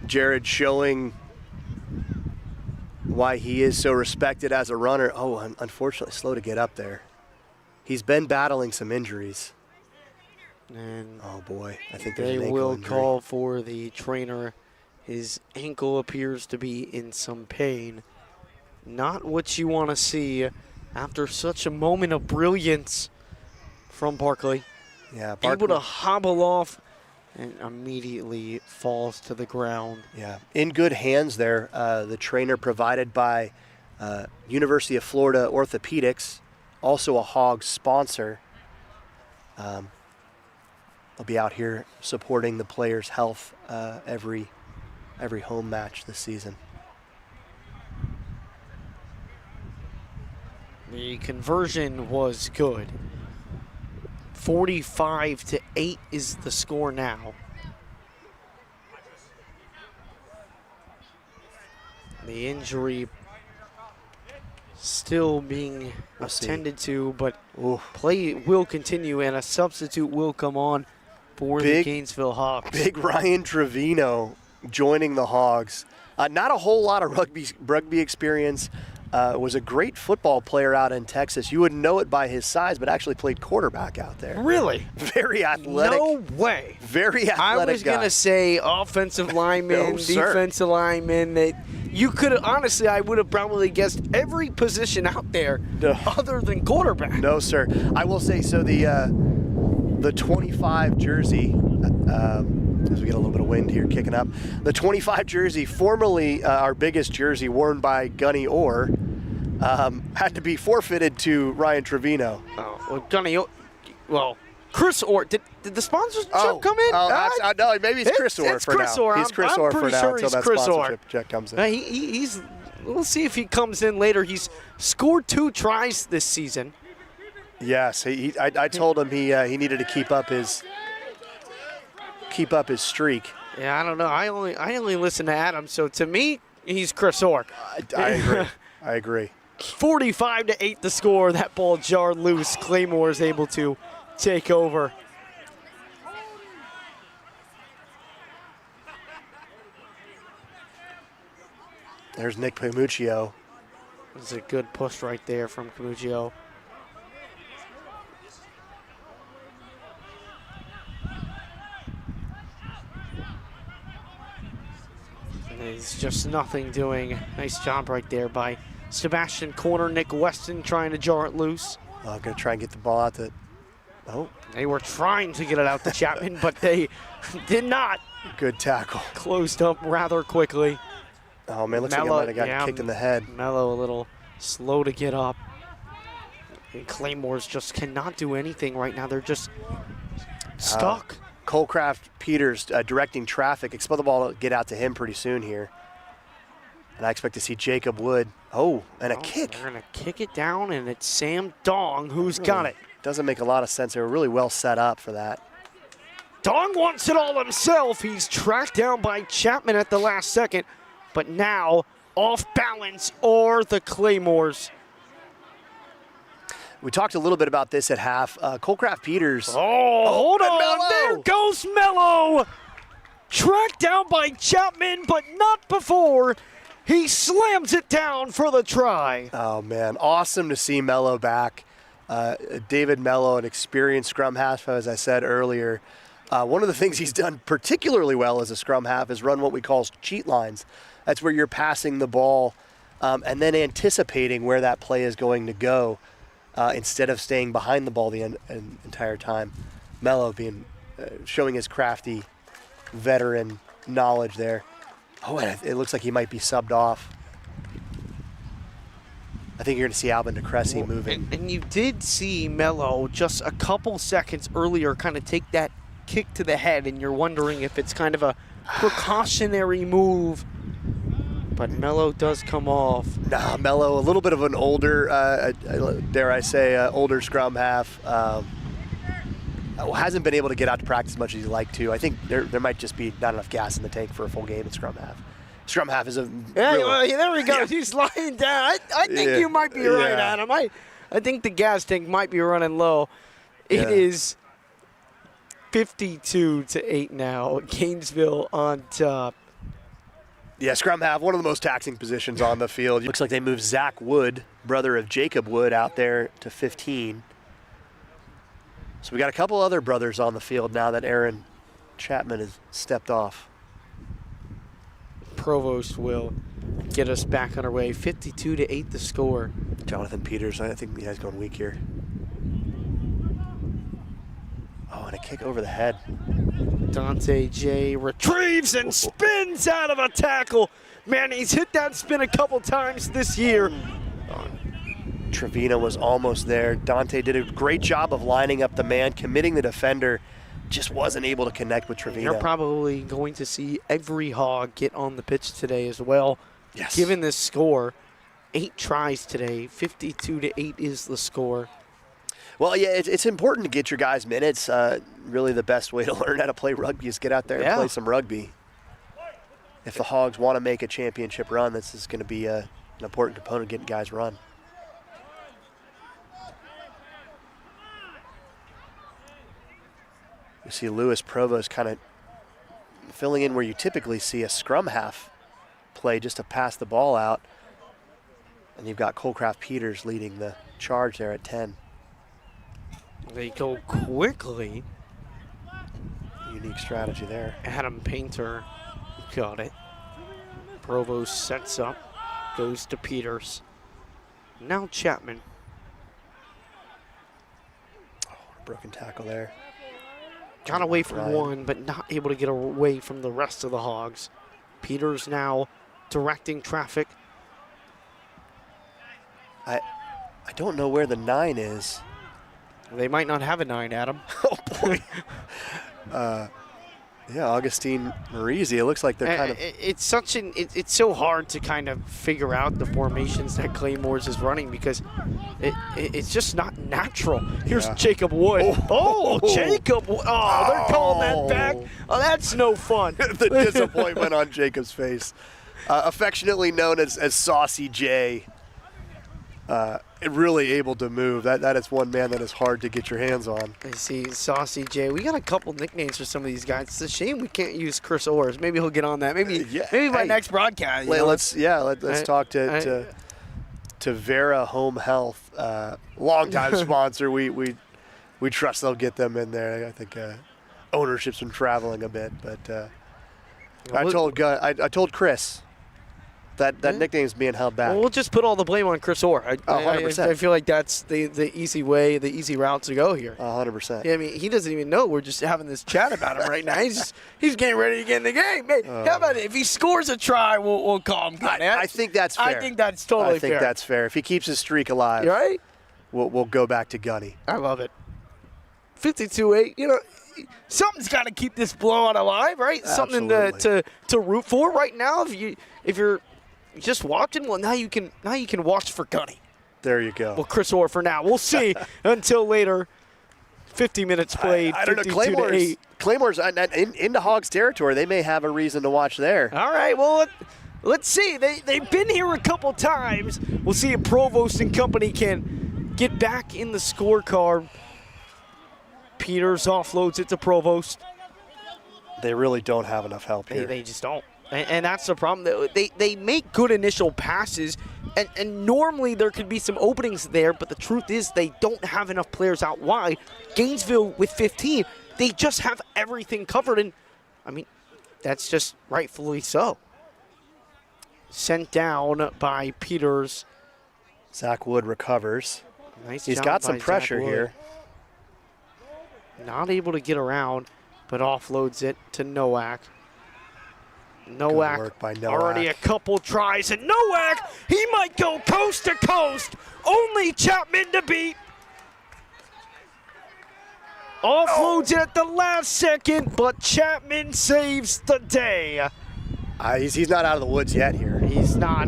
Jared showing why he is so respected as a runner. Oh, unfortunately slow to get up there. He's been battling some injuries. And oh boy, I think there's an they ankle will injury. call for the trainer. His ankle appears to be in some pain. Not what you want to see after such a moment of brilliance from Barkley. Yeah, Barkley. Able to hobble off and immediately falls to the ground. Yeah, in good hands there. The trainer provided by University of Florida Orthopedics, also a Hogs sponsor. They'll be out here supporting the players' health every home match this season. The conversion was good. 45-8 is the score now. The injury still being attended to, but play will continue and a substitute will come on for the Gainesville Hogs. Big Ryan Trevino joining the Hogs. Not a whole lot of rugby experience. Was a great football player out in Texas. You wouldn't know it by his size, but actually played quarterback out there. Really? Very athletic. No way. Very athletic I was going to say offensive lineman, defensive lineman. You could honestly, I would have probably guessed every position out there other than quarterback. No, sir. I will say, so the 25 jersey, as we get a little bit of wind here kicking up, the 25 jersey, formerly our biggest jersey worn by Gunny Orr, had to be forfeited to Ryan Trevino. Oh, well, Gunny, well, Chris Orr, did the sponsorship come in? No, maybe it's Chris Orr for Chris now. Orr. He's Chris I'm Orr for pretty now sure until he's that Chris sponsorship Orr. check comes in. He's. We'll see if he comes in later. He's scored 2 tries this season. Yes, I told him he needed to keep up his streak. Yeah, I don't know. I only listen to Adam, so to me, he's Chris Orr. I agree. I agree. 45-8 the score. That ball jarred loose. Claymore is able to take over. There's Nick Pamuccio. It's a good push right there from Pamuccio. It's just nothing doing. Nice job right there by Sebastian Corner. Nick Weston trying to jar it loose. Going to try and get the ball out to... Oh. They were trying to get it out to Chapman, but they did not. Good tackle. Closed up rather quickly. Oh, man, looks like he might have gotten kicked in the head. Mello a little slow to get up. And Claymores just cannot do anything right now. They're just stuck. Colecraft Peters directing traffic. Expect the ball to get out to him pretty soon here. And I expect to see Jacob Wood. Oh, and a kick. They're going to kick it down, and it's Sam Dong who's got it. Doesn't make a lot of sense. They were really well set up for that. Dong wants it all himself. He's tracked down by Chapman at the last second, but now off balance or the Claymores. We talked a little bit about this at half. Colecraft Peters. Oh, hold on. Mello. There goes Mello. Tracked down by Chapman, but not before. He slams it down for the try. Oh, man. Awesome to see Mello back. David Mello, an experienced scrum half, as I said earlier. One of the things he's done particularly well as a scrum half is run what we call cheat lines. That's where you're passing the ball and then anticipating where that play is going to go instead of staying behind the ball the entire time. Mello showing his crafty veteran knowledge there. Oh, and it looks like he might be subbed off. I think you're going to see Alvin DeCressy moving. And you did see Mello just a couple seconds earlier kind of take that kick to the head, and you're wondering if it's kind of a precautionary move. But Mello does come off. Nah, Mello, a little bit of an older, dare I say, older scrum half. Hasn't been able to get out to practice as much as he'd like to. I think there might just be not enough gas in the tank for a full game at scrum half. Scrum half is a well, there we go. Yeah. He's lying down. I think you might be right, Adam. I think the gas tank might be running low. It is 52-8 now. Gainesville on top. Yeah, scrum half, one of the most taxing positions on the field. Looks like they moved Zach Wood, brother of Jacob Wood, out there to 15. So we got a couple other brothers on the field now that Aaron Chapman has stepped off. Provost will get us back on our way. 52-8 the score. Jonathan Peters, I think he's going weak here. Oh, and a kick over the head. Dante J retrieves and spins out of a tackle. Man, he's hit that spin a couple times this year. Trevino was almost there. Dante did a great job of lining up the man, committing the defender. Just wasn't able to connect with Trevino. You're probably going to see every Hog get on the pitch today as well. Yes. Given this score, 8 tries today, 52-8 is the score. Well, yeah, it's important to get your guys minutes. Really the best way to learn how to play rugby is get out there and play some rugby. If the Hogs want to make a championship run, this is going to be an important component getting guys run. You see Lewis Provost kind of filling in where you typically see a scrum half play just to pass the ball out. And you've got Colecraft Peters leading the charge there at 10. They go quickly. Unique strategy there. Adam Painter got it. Provost sets up, goes to Peters. Now Chapman. Oh, broken tackle there. Got away from one, but not able to get away from the rest of the Hogs. Peters now directing traffic. I don't know where the 9 is. They might not have a 9, Adam. Oh, boy. Yeah, Augustine Marizzi. It looks like they're kind of... It's so hard to kind of figure out the formations that Claymores is running because it's just not natural. Here's Jacob Wood. Oh, Jacob. Oh, they're calling that back. Oh, that's no fun. The disappointment on Jacob's face. Affectionately known as Saucy J. Really able to move. That is one man that is hard to get your hands on. I see Saucy J. We got a couple nicknames for some of these guys. It's a shame we can't use Chris Orrs. Maybe he'll get on that. Maybe my next broadcast. Let's talk to Vera Home Health, longtime sponsor. We trust they'll get them in there. I think ownership's been traveling a bit, but I told Chris. That nickname's being held back. Well, we'll just put all the blame on Chris Orr. 100%. I feel like that's the easy way, the easy route to go here. 100%. Yeah, I mean, he doesn't even know we're just having this chat about him right now. He's getting ready to get in the game. Hey, how about it? If he scores a try, we'll call him good. I think that's fair. I think that's totally fair. I think that's fair. If he keeps his streak alive. Right? we'll go back to Gunny. I love it. 52-8. You know, something's got to keep this blowout alive, right? Something to root for right now. If you're just watching, well, now you can watch for Gunny. There you go. Well, Chris Orr for now. We'll see until later. 50 minutes played. I don't know. Claymores into Hogs territory. They may have a reason to watch there. All right. Well, let's see. They've been here a couple times. We'll see if Provost and company can get back in the scorecard. Peters offloads it to Provost. They really don't have enough help here. They just don't. And that's the problem. They make good initial passes, and normally there could be some openings there, but the truth is they don't have enough players out wide. Gainesville with 15, they just have everything covered, and, I mean, that's just rightfully so. Sent down by Peters. Zach Wood recovers. Nice He's job got some by pressure Zach Wood. here. Not able to get around, but offloads it to Nowak. Nowak, already a couple tries, and Nowak, he might go coast to coast. Only Chapman to beat. Offloads it at the last second, but Chapman saves the day. He's not out of the woods yet here. He's not.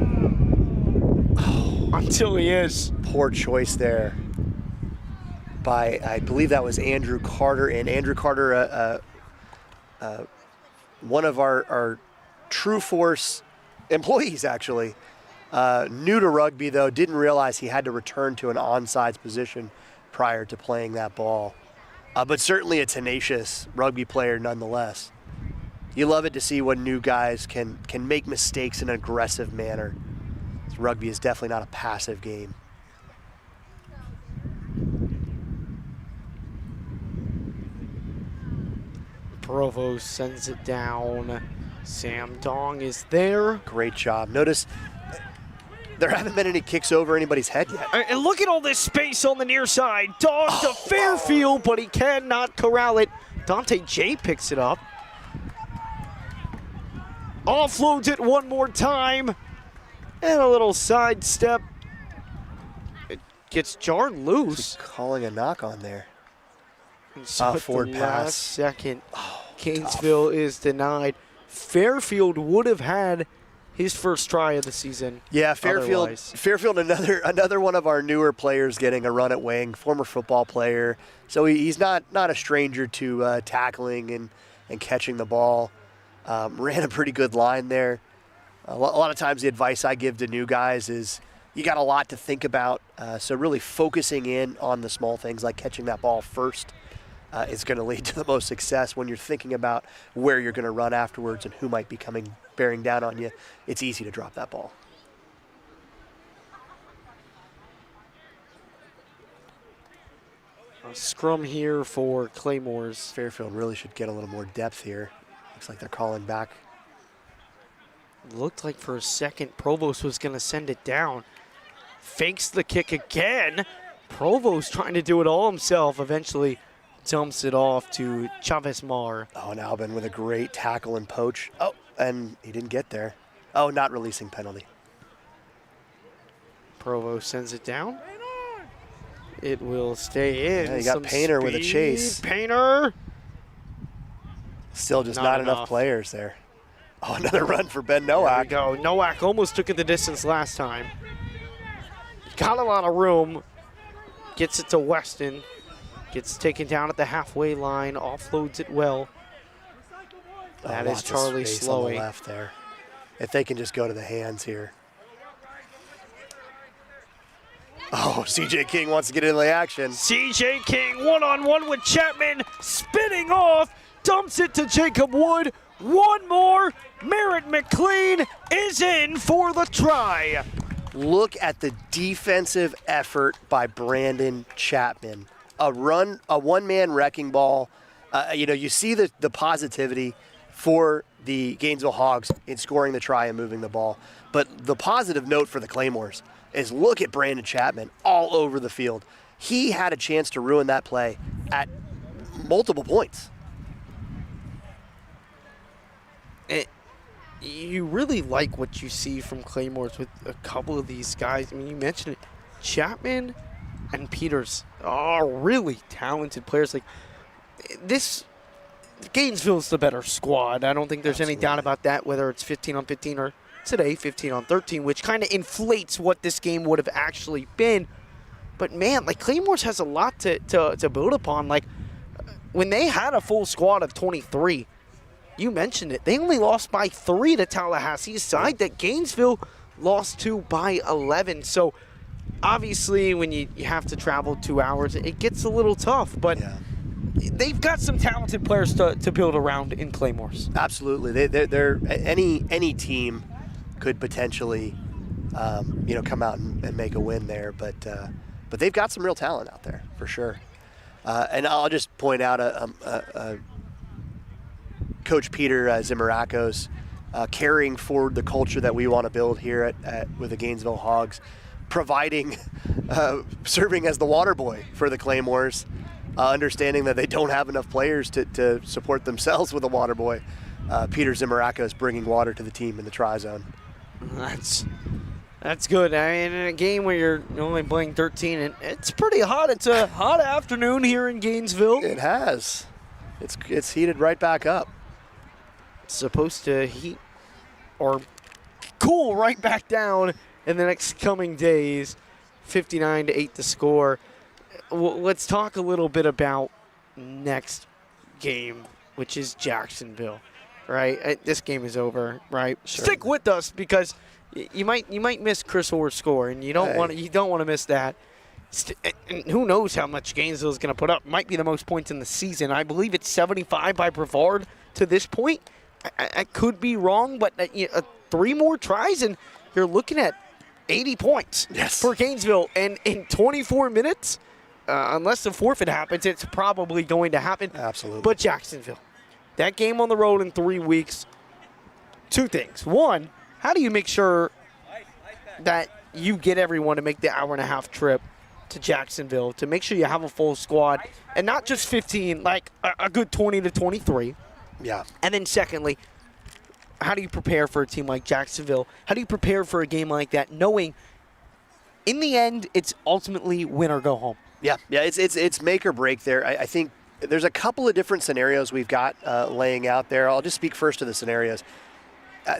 Until he is. Poor choice there by, I believe that was Andrew Carter. And Andrew Carter, one of our True Force employees, actually. New to rugby, though, didn't realize he had to return to an onside position prior to playing that ball. But certainly a tenacious rugby player nonetheless. You love it to see when new guys can make mistakes in an aggressive manner. Rugby is definitely not a passive game. Provost sends it down. Sam Dong is there. Great job. Notice there haven't been any kicks over anybody's head yet. And look at all this space on the near side. Dong to Fairfield, but he cannot corral it. Dante J picks it up. Offloads it one more time. And a little sidestep. It gets jarred loose. Calling a knock on there. Forward pass. Second. Gainesville is denied. Fairfield would have had his first try of the season. Yeah, Fairfield. Otherwise. Fairfield, another one of our newer players getting a run at wing. Former football player, so he's not a stranger to tackling and catching the ball. Ran a pretty good line there. A lot of times the advice I give to new guys is you got a lot to think about. So really focusing in on the small things like catching that ball first is going to lead to the most success. When you're thinking about where you're going to run afterwards and who might be bearing down on you, it's easy to drop that ball. A scrum here for Claymores. Fairfield really should get a little more depth here. Looks like they're calling back. Looked like for a second Provost was going to send it down. Fakes the kick again. Provost trying to do it all himself. Eventually dumps it off to Chavez Mar. Oh, and Albin with a great tackle and poach. Oh, and he didn't get there. Oh, not releasing penalty. Provost sends it down. It will stay in. Yeah, you got Painter with a chase. Painter. Still just not enough players there. Oh, another run for Ben Nowak. There we go. Nowak almost took it the distance last time. Got a lot of room. Gets it to Weston. Gets taken down at the halfway line. Offloads it well. That is Charlie Slowey. On the left there. If they can just go to the hands here. Oh, CJ King wants to get into the action. CJ King one-on-one with Chapman. Spinning off. Dumps it to Jacob Wood. One more. Merritt McLean is in for the try. Look at the defensive effort by Brandon Chapman. A one-man wrecking ball. You see the positivity for the Gainesville Hogs in scoring the try and moving the ball. But the positive note for the Claymores is look at Brandon Chapman all over the field. He had a chance to ruin that play at multiple points. You really like what you see from Claymores with a couple of these guys. I mean, you mentioned it. Chapman and Peters are really talented players. Like this, Gainesville's the better squad. I don't think there's any doubt about that, whether it's 15 on 15 or today 15 on 13, which kind of inflates what this game would have actually been. But man, like Claymores has a lot to build upon. Like when they had a full squad of 23, you mentioned it, they only lost by 3 to Tallahassee's side that Gainesville lost to by 11. So obviously when you have to travel 2 hours, it gets a little tough, but they've got some talented players to build around in Claymores. Absolutely. They're any team could potentially come out and make a win there, but they've got some real talent out there for sure. And I'll just point out Coach Peter Zimarakos carrying forward the culture that we want to build here with the Gainesville Hogs, providing, serving as the water boy for the Claymores, understanding that they don't have enough players to support themselves with a water boy. Peter Zimarakos bringing water to the team in the tri-zone. That's good. I mean, in a game where you're only playing 13, and it's pretty hot. It's a hot afternoon here in Gainesville. It has. It's heated right back up. It's supposed to heat or cool right back down in the next coming days. 59-8 the score. Let's talk a little bit about next game, which is Jacksonville, right? This game is over, right? Sure. Stick with us because you might miss Chris Orr's score, and you don't want to miss that. And who knows how much Gainesville is going to put up? Might be the most points in the season. I believe it's 75 by Brevard to this point. I could be wrong, but 3 more tries, and you're looking at 80 points for Gainesville. And in 24 minutes, unless the forfeit happens, it's probably going to happen. Absolutely. But Jacksonville, that game on the road in 3 weeks, 2 things. One, how do you make sure that you get everyone to make the hour-and-a-half trip to Jacksonville to make sure you have a full squad and not just 15, like a good 20 to 23? Yeah. And then secondly, how do you prepare for a team like Jacksonville? How do you prepare for a game like that knowing in the end it's ultimately win or go home? Yeah, it's make or break there. I think there's a couple of different scenarios we've got laying out there. I'll just speak first to the scenarios.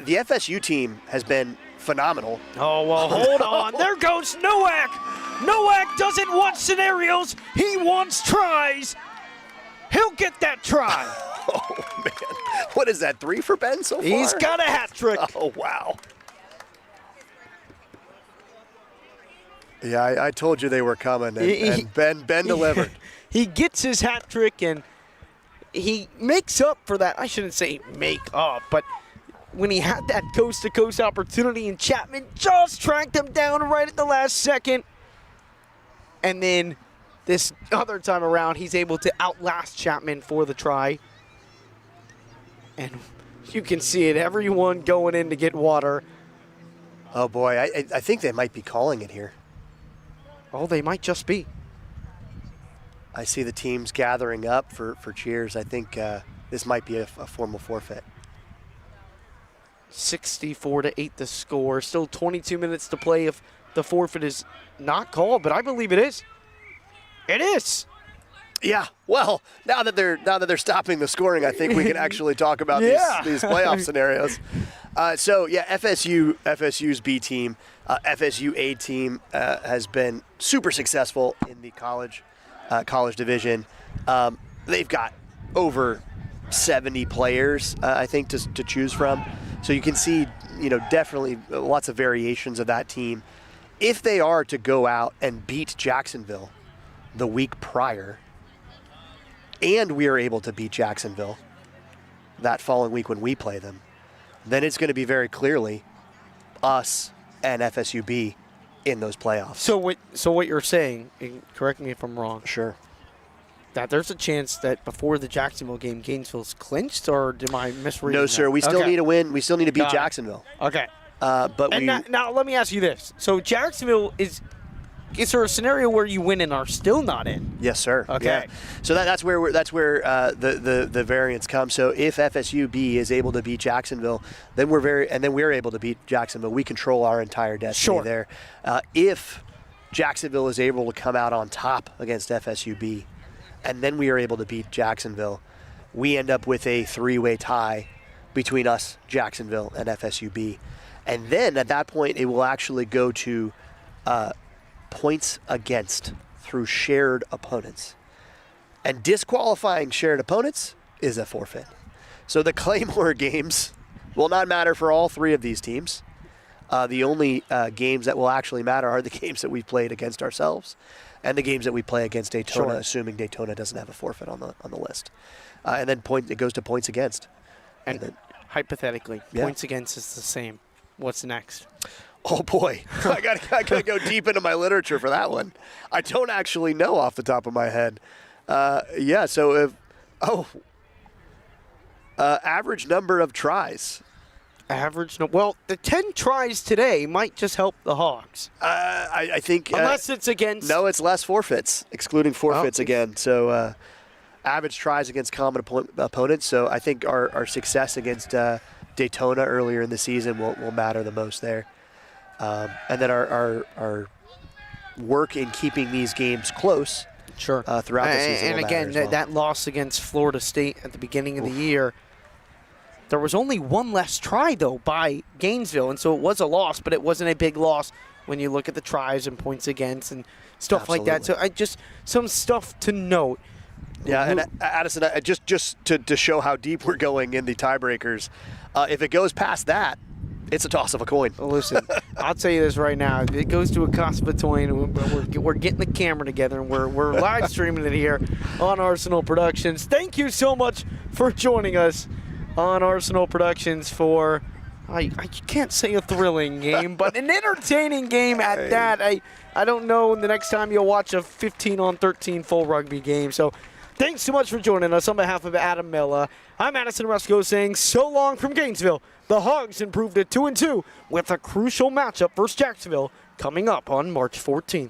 The FSU team has been phenomenal. Oh, well, hold on. There goes Nowak. Nowak doesn't want scenarios. He wants tries. He'll get that try. Oh, man. What is that, 3 for Ben so far? He's got a hat trick. Oh, wow. Yeah, I told you they were coming, and Ben delivered. He gets his hat trick, and he makes up for that. I shouldn't say make up, but when he had that coast-to-coast opportunity, and Chapman just tracked him down right at the last second. And then this other time around, he's able to outlast Chapman for the try. And you can see it, everyone going in to get water. Oh, boy, I think they might be calling it here. Oh, they might just be. I see the teams gathering up for cheers. I think this might be a formal forfeit. 64-8 the score. Still 22 minutes to play if the forfeit is not called, but I believe it is. It is. Yeah. Well, now that they're stopping the scoring, I think we can actually talk about these playoff scenarios. FSU's B team, FSU A team has been super successful in the college division. They've got over 70 players, I think, to choose from. So you can see, definitely lots of variations of that team. If they are to go out and beat Jacksonville the week prior, and we are able to beat Jacksonville that following week when we play them, then it's going to be very clearly us and FSUB in those playoffs. So what you're saying, and correct me if I'm wrong. Sure. That there's a chance that before the Jacksonville game, Gainesville's clinched, or am I misreading? No, sir. We still need to win. We still need to beat Jacksonville. Okay. But now let me ask you this. So Jacksonville is there a scenario where you win and are still not in? Yes, sir. Okay. Yeah. So that's where the variance comes. So if FSUB is able to beat Jacksonville, then we're able to beat Jacksonville. We control our entire destiny there. If Jacksonville is able to come out on top against FSUB, and then we are able to beat Jacksonville, we end up with a 3-way tie between us, Jacksonville, and FSUB. And then at that point, it will actually go to points against through shared opponents. And disqualifying shared opponents is a forfeit. So the Claymore games will not matter for all 3 of these teams. The only games that will actually matter are the games that we played against ourselves and the games that we play against Daytona, assuming Daytona doesn't have a forfeit on the list. And then it goes to points against. And then, hypothetically, points against is the same. What's next? Oh boy, I gotta go deep into my literature for that one. I don't actually know off the top of my head. So average number of tries. Well, the 10 tries today might just help the Hogs. I think unless it's against. No, it's less forfeits, excluding forfeits again. So average tries against common opponents. So I think our success against Daytona earlier in the season will matter the most there. And then our work in keeping these games close throughout the season. And again, that loss against Florida State at the beginning of the year, there was only one less try, though, by Gainesville. And so it was a loss, but it wasn't a big loss when you look at the tries and points against and stuff like that. So some stuff to note. Yeah, and Addison, just to show how deep we're going in the tiebreakers, if it goes past that, it's a toss of a coin. Listen, I'll tell you this right now. If it goes to a toss of a coin, we're getting the camera together, and we're live streaming it here on Arsenal Productions. Thank you so much for joining us on Arsenal Productions for, I can't say a thrilling game, but an entertaining game at that. I don't know the next time you'll watch a 15-on-13 full rugby game. So thanks so much for joining us. On behalf of Adam Mella, I'm Addison Rusco saying so long from Gainesville. The Hogs improved to 2-2 with a crucial matchup versus Jacksonville coming up on March 14th.